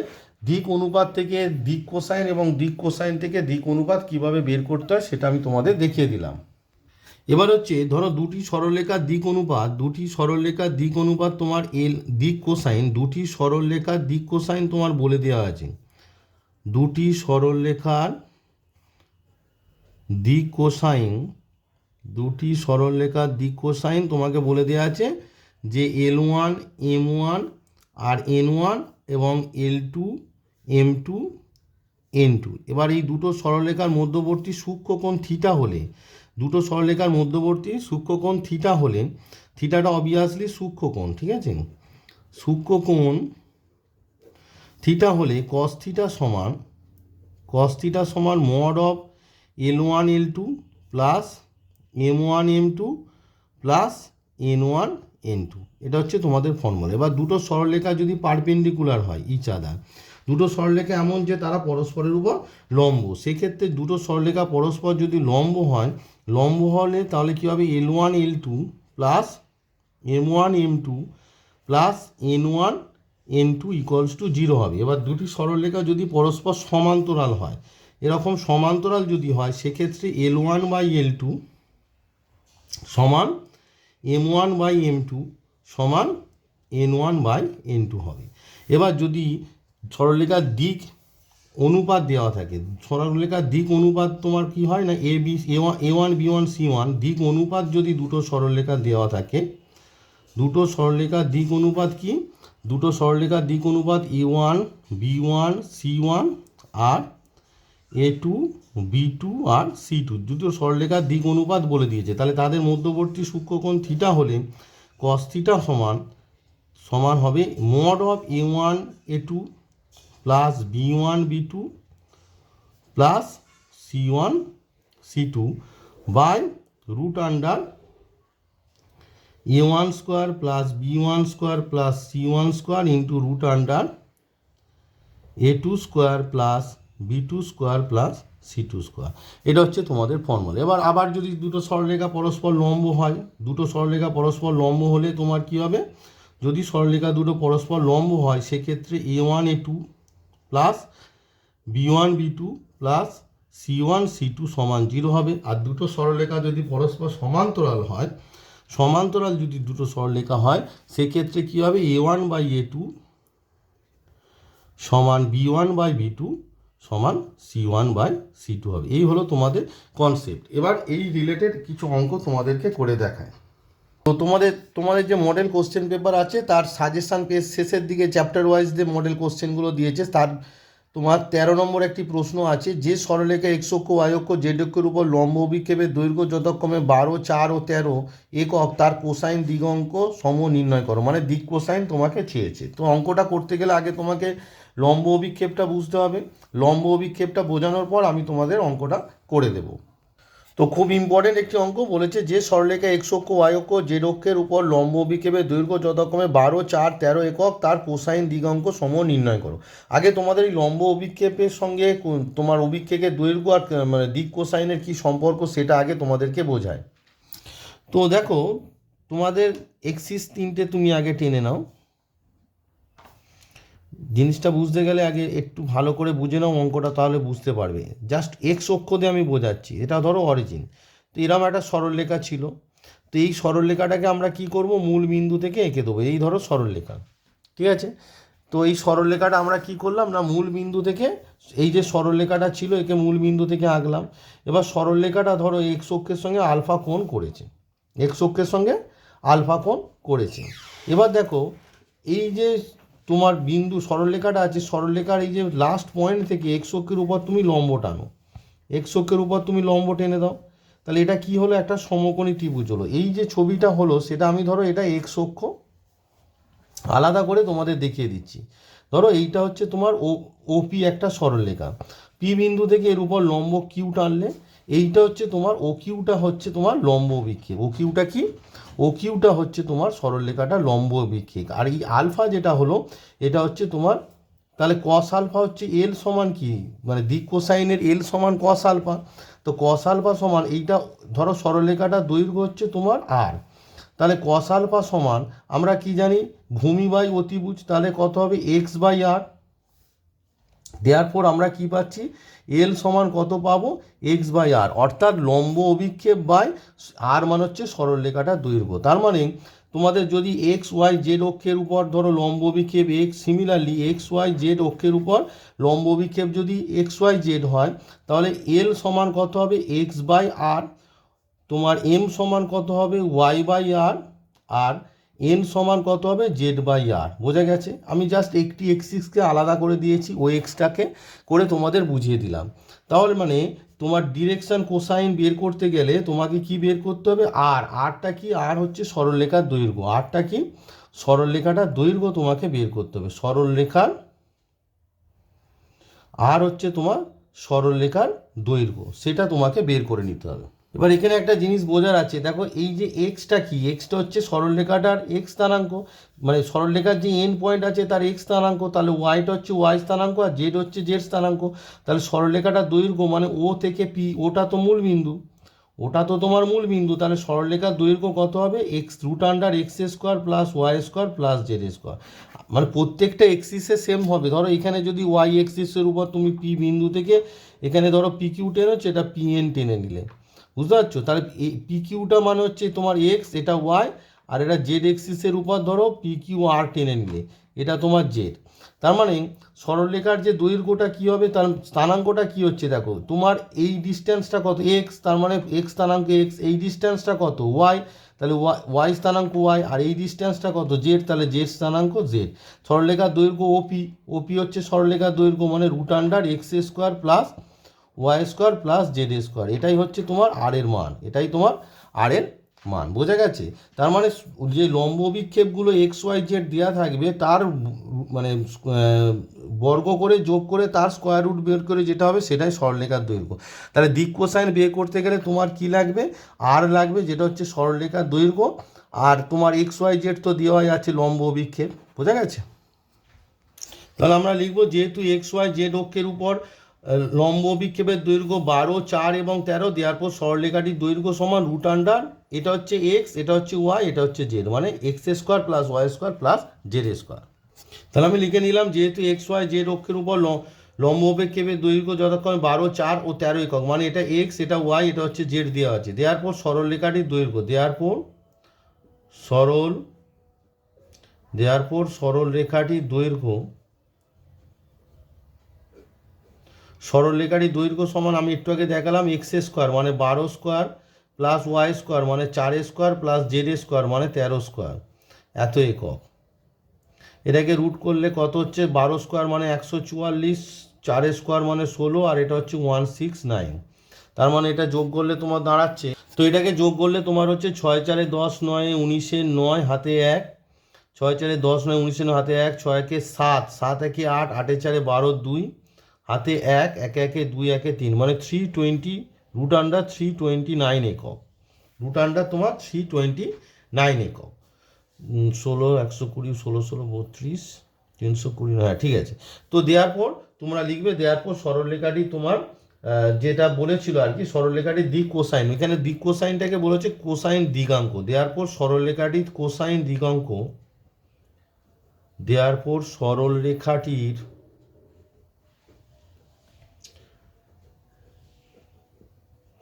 দিক অনুপাত থেকে দিক কোসাইন এবং দিক কোসাইন থেকে দিক অনুপাত কিভাবে বের করতে হয় সেটা আমি তোমাদের দেখিয়ে দিলাম। এবার হচ্ছে ধরো দুটি সরলরেখার দিক অনুপাত তোমার এল দিক কোসাইন, দুটি সরলরেখার দিক কোসাইন তোমার বলে দেওয়া আছে। দুটি সরলরেখার দিক কোসাইন তোমাকে বলে দেওয়া আছে যে L1 M1 আর N1 এবং L2 M2 N2। এবার এই দুটো সরলরেখার মধ্যবর্তী সূক্ষ্মকোণ থিটা হলে, থিটাটা অবভিয়াসলি সূক্ষ্মকোণ, ঠিক আছে? সূক্ষ্মকোণ থিটা হলে কস থিটা সমান mod of L1 L2 plus M1 M2 plus N1 N2। এটা হচ্ছে তোমাদের ফর্মুলা। এবার দুটো সরলরেখা যদি পারপেন্ডিকুলার হয় ইচ আদার, দুটো সরলরেখা এমন যে তারা পরস্পরের উপর লম্ব, সেক্ষেত্রে দুটো সরলরেখা পরস্পর যদি লম্ব হলে তাহলে কী হবে? L1 L2 plus m1 m2 plus n1 n2 equals to 0 হবে। এবার দুটি সরলরেখা যদি পরস্পর সমান্তরাল হয়, এরকম সমান্তরাল যদি হয়, সেক্ষেত্রে L1 বাই L2 সমান m1 বাই m2 সমান n1 বাই n2 হবে। এবার যদি সরলরেখার দিক অনুপাত দেওয়া থাকে, সরলরেখার দিক অনুপাত তোমার কি হয় না, a1 b1 c1 দিক অনুপাত যদি দুটো সরলরেখা দেওয়া থাকে, দুটো সরলরেখার দিক অনুপাত কি, দুটো সরলরেখার দিক অনুপাত a1 b1 c1 আর a2 b2 আর c2 দুটো সরলরেখার দিক অনুপাত বলে দিয়েছে। তাহলে তাদের মধ্যবর্তী সূক্ষ্মকোণ থিটা হলে cos থিটা সমান হবে mod of a1 a2 plus b1 b2 plus c1 c2 by root under a1 square plus b1 square plus c1 square into root under a2 square plus b2 square plus c2 square. এটা হচ্ছে তোমাদের formula. এবার আবার যদি দুটো সরলরেখা পরস্পর লম্ব হয়, দুটো সরলরেখা পরস্পর লম্ব হলে তোমার কি হবে, যদি সরলরেখা দুটো পরস্পর লম্ব হয়, সেক্ষেত্রে a1 a2 plus b1 b2 plus c1 c2 সমান 0 হবে। আর দুটো সরলরেখা যদি পরস্পর সমান্তরাল হয়, সমান্তরাল যদি দুটো সরলরেখা হয়, সেক্ষেত্রে কী হবে, a1 বাই a2 সমান b1 বাই b2 সমান c1 বাই c2 হবে। এই হলো তোমাদের কনসেপ্ট। এবার এই রিলেটেড কিছু অঙ্ক তোমাদেরকে করে দেখায়। তো তোমাদের যে মডেল কোশ্চেন পেপার আছে, তার সাজেশান পেজ শেষের দিকে চ্যাপ্টার ওয়াইজ যে মডেল কোশ্চেনগুলো দিয়েছে, তার তোমার 13 নম্বর একটি প্রশ্ন আছে, যে সরলরেখা x অক্ষ y অক্ষ z অক্ষের উপর লম্ব অভিক্ষেপের দৈর্ঘ্য যথাক্রমে 12, 4 ও 13 একক, তার কোসাইন দিগঙ্ক সম নির্ণয় করো। মানে দিক কোসাইন তোমাকে চেয়েছে। তো অঙ্কটা করতে গেলে আগে তোমাকে লম্ব অভিক্ষেপটা বুঝতে হবে। লম্ব অভিক্ষেপটা বোঝানোর পর আমি তোমাদের অঙ্কটা করে দেব। তো খুব ইম্পর্টেন্ট একটি অঙ্ক বলেছে, যে সরলরেখা x অক্ষ y অক্ষ z অক্ষের উপর লম্ব অভিক্ষেপের দৈর্ঘ্য যথাক্রমে 12, 4, 13 একক, তার কোসাইন দিগাঙ্ক সম নির্ণয় করো। আগে তোমাদের এই লম্ব অভিক্ষেপের সঙ্গে তোমার অভিক্ষেপের দৈর্ঘ্য আর মানে দিক কোসাইনের কী সম্পর্ক, সেটা আগে তোমাদেরকে বোঝায়। তো দেখো, তোমাদের এক্সিস 3টে তুমি আগে টেনে নাও। জিনিসটা বুঝতে গেলে আগে একটু ভালো করে বুঝে নাও অঙ্কটা, তাহলে বুঝতে পারবে। জাস্ট এক্স অক্ষ দিয়ে আমি বোঝাচ্ছি। এটা ধরো অরিজিন। তো এরকম একটা সরলরেখা ছিল। তো এই সরলরেখাটাকে আমরা কি করব, মূল বিন্দু থেকে এঁকে দেবো। এই ধরো সরলরেখা, ঠিক আছে। তো এই সরলরেখাটা আমরা কি করলাম না, মূল বিন্দু থেকে, এই যে সরলরেখাটা ছিল একে মূল বিন্দু থেকে আঁকলাম। এবার সরলরেখাটা ধরো এক্স অক্ষের সঙ্গে আলফা কোণ করেছে, এক্স অক্ষের সঙ্গে আলফা কোণ করেছে। এবার দেখো, এই যে তোমার বিন্দু সরলরেখাটা আছে, সরলরেখার এই যে লাস্ট পয়েন্ট থেকে এক্স অক্ষের উপর তুমি লম্ব টানো, এক্স অক্ষের উপর তুমি লম্ব টেনে দাও। তাহলে এটা কি হলো, একটা সমকোণী ত্রিভুজ হলো। এই যে ছবিটা হলো, সেটা আমি ধরো এটা এক্স অক্ষ আলাদা করে তোমাদের দেখিয়ে দিচ্ছি। ধরো এইটা হচ্ছে তোমার ওপি একটা সরলরেখা, পি বিন্দু থেকে এর উপর লম্ব কিউ টানলে, এইটা হচ্ছে তোমার ও কিউটা হচ্ছে তোমার লম্ব অভিক্ষেপ। ও কিউটা কি, ও কিউটা হচ্ছে তোমার সরলরেখাটা লম্ব অভিক্ষেপ। আর এই আলফা যেটা হলো, এটা হচ্ছে তোমার, তাহলে কস আলফা হচ্ছে এল সমান কি, মানে দিক কোসাইনের এল সমান কস আলফা। তো কস আলফা সমান এইটা, ধরো সরলরেখাটার দৈর্ঘ্য হচ্ছে তোমার আর, তাহলে কস আলফা সমান আমরা কি জানি, ভূমি বাই অতিভুজ। তাহলে কত হবে, এক্স বাই আর। দেয়ারপর আমরা কি পাচ্ছি, এল সমান কত পাবো, এক্স বাই আর, অর্থাৎ লম্ব অভিক্ষেপ বাই আর মানে হচ্ছে সরলরেখাটার দৈর্ঘ্য। তার মানে তোমাদের যদি এক্স ওয়াই জেড অক্ষের উপর ধরো লম্ব অভিক্ষেপ x, similarly x Y z অক্ষের উপর লম্ব অভিক্ষেপ যদি এক্স ওয়াই জেড হয়, তাহলে এল সমান কত হবে, এক্স বাই আর। তোমার এম সমান কত হবে, ওয়াই বাই আর। আর এন সমান কত হবে, জেড বাই আর। বোঝা গেছে? আমি জাস্ট একটি এক্সিসকে আলাদা করে দিয়েছি, ও এক্সটাকে করে তোমাদের বুঝিয়ে দিলাম। তাহলে মানে তোমার ডিরেকশন কোসাইন বের করতে গেলে তোমাকে কি বের করতে হবে, আর। আরটা কি, আর হচ্ছে সরলরেখার দৈর্ঘ্য। আরটা কি, সরলরেখাটার দৈর্ঘ্য তোমাকে বের করতে হবে। সরলরেখার আর হচ্ছে তোমার সরলরেখার দৈর্ঘ্য, সেটা তোমাকে বের করে নিতে হবে। এবার এখানে একটা জিনিস বোঝার আছে, দেখো এই যে এক্সটা কি, এক্সটা হচ্ছে সরলরেখাটার এক্স স্থানাঙ্ক, মানে সরলরেখার যে এন পয়েন্ট আছে তার এক্স স্থানাঙ্ক। তাহলে ওয়াইটা হচ্ছে ওয়াই স্থানাঙ্ক আর জেড হচ্ছে জেড স্থানাঙ্ক। তাহলে সরলরেখাটার দৈর্ঘ্য মানে ও থেকে পি, ওটা তো মূল বিন্দু, ওটা তো তোমার মূল বিন্দু, তাহলে সরলরেখার দৈর্ঘ্য কত হবে? X root under x square plus Y square plus Z square. মানে প্রত্যেকটা এক্সিসে সেম হবে। ধরো এখানে যদি ওয়াই এক্সিসের উপর তুমি পি বিন্দু থেকে এখানে ধরো পি কিউ টেনে হচ্ছে, এটা পি এন টেনে নিলে, বুঝতে পারছো? তাহলে পি কিউটা মানে হচ্ছে তোমার এক্স, এটা ওয়াই, আর এটা জেড এক্সিসের উপর ধরো পি কিউ আর টেনে নিলে, এটা তোমার জেড। তার মানে সরলরেখার যে দৈর্ঘ্যটা কী হবে, তার স্থানাঙ্কটা কী হচ্ছে দেখো, তোমার এই ডিস্টেন্সটা কত এক্স, তার মানে এক্স স্থানাঙ্ক এক্স, এই ডিস্টেন্সটা কত ওয়াই, তাহলে ওয়াই স্থানাঙ্ক ওয়াই, আর এই ডিস্টেন্সটা কত জেড, তাহলে জেড স্থানাঙ্ক জেড। সরলরেখার দৈর্ঘ্য ওপি, ওপি হচ্ছে সরলরেখার দৈর্ঘ্য মানে root under x square plus Y square plus Z square. এটাই হচ্ছে তোমার আর এর মান, এটাই তোমার আর এর মান। বোঝা গেছে? তার মানে যে লম্ব বিক্ষেপগুলো এক্স ওয়াই জেড দেওয়া থাকবে তার মানে বর্গ করে যোগ করে তার স্কোয়ার রুট বের করে যেটা হবে সেটাই সরলরেখার দৈর্ঘ্য। তাহলে দিক কোসাইন বের করতে গেলে তোমার কি লাগবে? আর লাগবে, যেটা হচ্ছে সরলরেখার দৈর্ঘ্য। আর তোমার এক্স ওয়াই জেড তো দেওয়াই আছে লম্ব বিক্ষেপ। বোঝা গেছে? তাহলে আমরা লিখব, যেহেতু এক্স ওয়াই জেড অক্ষের উপর লম্ব বিক্ষেপের দৈর্ঘ্য 12, 4 এবং 13, দেওয়ার পর সরলরেখাটির দৈর্ঘ্য সমান রুট আন্ডার, এটা হচ্ছে এক্স, এটা হচ্ছে ওয়াই, এটা হচ্ছে জেড, মানে X square plus Y square plus Z square. তাহলে আমি লিখে নিলাম, যেহেতু এক্স ওয়াই জেড অক্ষের উপর লম্ব বিক্ষেপের দৈর্ঘ্য যথাক্রমে 12, 4 ও 13 একক, মানে এটা এক্স, এটা ওয়াই, এটা হচ্ছে জেড দেওয়া আছে। দেওয়ার পর সরলরেখাটির দৈর্ঘ্য, সরলরেখাটির দৈর্ঘ্য সমান, আমি একটু আগে দেখালাম, এক্স স্কোয়ার মানে 12 স্কোয়ার প্লাস ওয়াই স্কোয়ার মানে 4 স্কোয়ার প্লাস জেড স্কোয়ার মানে 13 স্কোয়ার, এত একক। এটাকে রুট করলে কত হচ্ছে? 12 স্কোয়ার মানে 144, 4 স্কোয়ার মানে 16, আর এটা হচ্ছে 169। তার মানে এটা যোগ করলে তোমার দাঁড়াচ্ছে, তো এটাকে যোগ করলে তোমার হচ্ছে 6 4 10 9 19 9 হাতে 1, 6 4 10 9 19 9 হাতে 1, 6 1 7, 7 1 8, 8 4 12 2 হাতে 1, 1 1 2 1 3, মানে 320 রুট আন্ডার 329 একক। রুট আন্ডার তোমার 329 একক। 16 120 16 16 32 320, হ্যাঁ ঠিক আছে। তো দেওয়ার পর তোমরা লিখবে, দেওয়ার পর সরলরেখাটি তোমার যেটা বলেছিল আর কি, সরলরেখাটির দিক কোসাইন, এখানে দিক কোসাইনটাকে বলেছে কোসাইন দিগাঙ্ক। দেওয়ার পর সরলরেখাটির কোসাইন দিগাঙ্ক, দেওয়ার পর সরলরেখাটির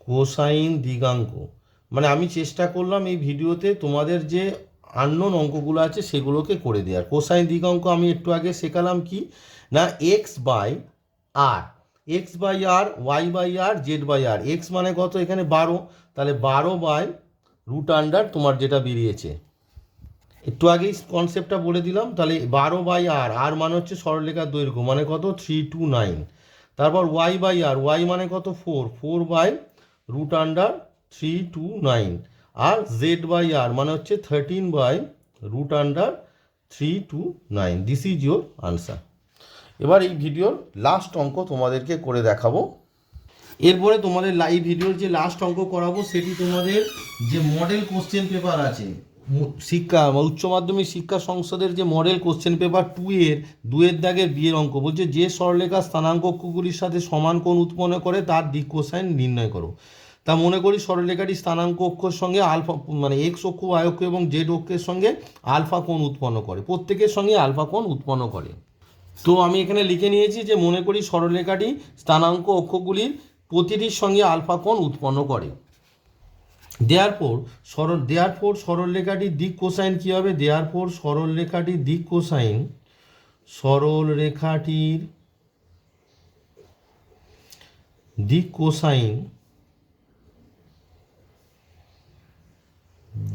কোসাইন দিগাঙ্ক, মানে আমি চেষ্টা করলাম এই ভিডিওতে তোমাদের যে আননোন অঙ্কগুলো আছে সেগুলোকে করে দেওয়ার। কোসাইন দিগাঙ্ক আমি একটু আগে শেখালাম কি না, x by r, x by r, y by r, z by r. X মানে কত? এখানে 12, তাহলে 12 বাই রুট আন্ডার তোমার যেটা বেরিয়েছে, একটু আগেই কনসেপ্টটা বলে দিলাম। তাহলে 12 বাই আর, আর মানে হচ্ছে সরলরেখার দৈর্ঘ্য মানে কত? 329। তারপর ওয়াই বাই আর, ওয়াই মানে কত? 4, 4 বাই রুট আন্ডার 329। আর জেড বাই আর মানে হচ্ছে 13 by root under 329। This is your answer. এবার এই ভিডিওর লাস্ট অঙ্ক তোমাদেরকে করে দেখাবো। এরপরে তোমাদের লাইভ ভিডিওর যে লাস্ট অঙ্ক করাবো সেটি তোমাদের যে মডেল কোশ্চেন পেপার আছে শিক্ষা উচ্চ মাধ্যমিক শিক্ষা সংসদের যে মডেল কোশ্চেন পেপার 2-এর দাগের বিয়ের অঙ্ক বলছে, যে সরলরেখার স্থানাঙ্ক অক্ষগুলির সাথে সমান কোণ উৎপন্ন করে তার দিক কোসাইন নির্ণয় করো। তা মনে করি সরলরেখাটি স্থানাঙ্ক অক্ষর সঙ্গে আলফা মানে এক্স অক্ষ, ওয়াই অক্ষ এবং জেড অক্ষের সঙ্গে আলফা কোণ উৎপন্ন করে, প্রত্যেকের সঙ্গে আলফা কোণ উৎপন্ন করে। তো আমি এখানে লিখে নিয়েছি যে মনে করি সরলরেখাটি স্থানাঙ্ক অক্ষগুলির প্রতিটির সঙ্গে আলফা কোণ উৎপন্ন করে। দেওয়ার পর সরলরেখাটির দিক কোসাইন কী হবে? দেওয়ার পর সরলরেখাটির দিক কোসাইন, সরলরেখাটির দিক কোসাইন,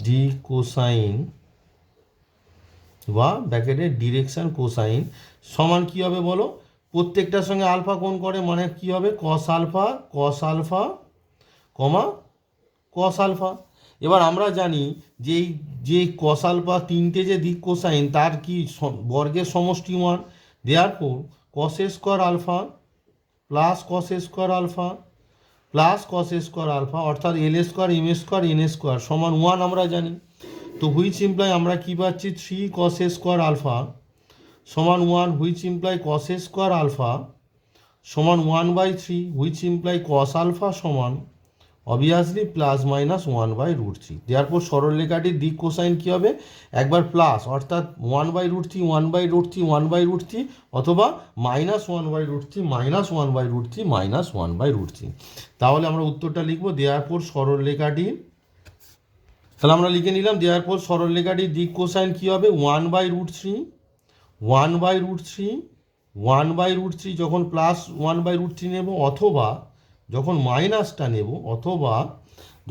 দিক কোসাইন বা ব্র্যাকেটের ডিরেকশন কোসাইন সমান কী হবে বলো? প্রত্যেকটার সঙ্গে আলফা কোণ করে, মানে কী হবে? Cos alpha comma cos alpha. এবার আমরা জানি যে যে কস আলফা তিনটে যে দিক কোসাইন তার কি বর্গের সমষ্টি 1। দেওয়ার পর cos square alpha plus cos square alpha plus cos square alpha, অর্থাৎ l square M square N square সমান 1 আমরা জানি। তো হুইচ ইমপ্লাই আমরা কী পাচ্ছি? 3 কস স্কোয়ার আলফা সমান 1, which imply cos square alpha সমান 1/3, হুইচ ইমপ্লাই কস আলফা সমান অবভিয়াসলি প্লাস মাইনাস 1/√3। দেয়ারপর সরলরেখাটির দিক কোসাইন কী হবে, একবার প্লাস অর্থাৎ 1/√3 1/√3 1/√3, অথবা -1/√3 -1/√3 -1/√3। তাহলে আমরা উত্তরটা লিখবো দেয়ারপর সরলরেখাটির, তাহলে আমরা লিখে নিলাম দেয়ারপর সরলরেখাটির দিক কোসাইন কী হবে 1/√3 1/√3 1/√3, যখন প্লাস 1/√3 নেব, অথবা যখন মাইনাসটা নেব, অথবা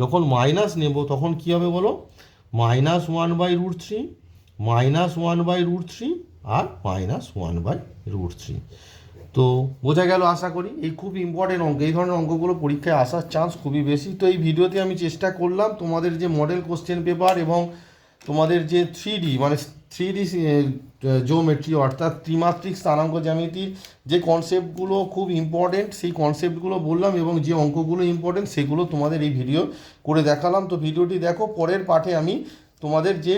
যখন মাইনাস নেব তখন কী হবে বলো, -1/√3 -1/√3 আর -1/√3। তো বোঝা গেল আশা করি। এই খুব ইম্পর্টেন্ট অঙ্ক, এই ধরনের অঙ্কগুলো পরীক্ষায় আসার চান্স খুবই বেশি। তো এই ভিডিওতে আমি চেষ্টা করলাম তোমাদের যে মডেল কোশ্চেন পেপার এবং তোমাদের যে 3D মানে 3D জিওমেট্রি অর্থাৎ ত্রিমাত্রিক স্থানাঙ্ক জ্যামিতির যে কনসেপ্টগুলো খুব ইম্পর্টেন্ট সেই কনসেপ্টগুলো বললাম, এবং যে অঙ্কগুলো ইম্পর্টেন্ট সেগুলো তোমাদের এই ভিডিও করে দেখালাম। তো ভিডিওটি দেখো, পরের পাঠে আমি তোমাদের যে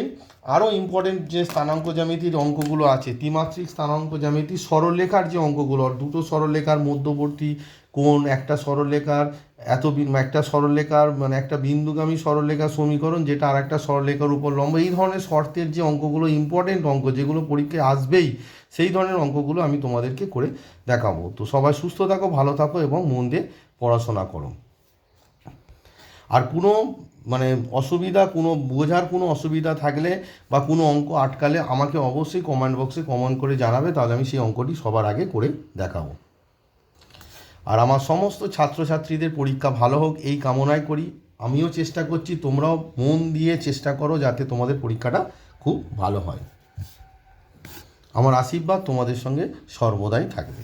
আরও ইম্পর্টেন্ট যে স্থানাঙ্ক জ্যামিতির অঙ্কগুলো আছে, ত্রিমাত্রিক স্থানাঙ্ক জ্যামিতি, সরলরেখার যে অঙ্কগুলো, দুটো সরলরেখার মধ্যবর্তী কোণ, একটা সরলরেখার একটা সরলরেখার মানে একটা বিন্দুগামী সরলরেখার সমীকরণ যেটা আর একটা সরলরেখার উপর লম্ব, এই ধরনের শর্তের যে অঙ্কগুলো ইম্পর্টেন্ট অঙ্ক যেগুলো পরীক্ষায় আসবেই, সেই ধরনের অঙ্কগুলো আমি তোমাদেরকে করে দেখাবো। তো সবাই সুস্থ থাকো, ভালো থাকো এবং মন দিয়ে পড়াশোনা করো। আর কোনো মানে অসুবিধা, কোনো বোঝার কোনো অসুবিধা থাকলে বা কোনো অঙ্ক আটকালে আমাকে অবশ্যই কমেন্ট বক্সে কমেন্ট করে জানাবে, তাহলে আমি সেই অঙ্কটি সবার আগে করে দেখাবো। আর আমার সমস্ত ছাত্রছাত্রীদের পরীক্ষা ভালো হোক এই কামনাই করি। আমিও চেষ্টা করছি, তোমরাও মন দিয়ে চেষ্টা করো যাতে তোমাদের পরীক্ষাটা খুব ভালো হয়। আমার আশীর্বাদ তোমাদের সঙ্গে সর্বদাই থাকবে।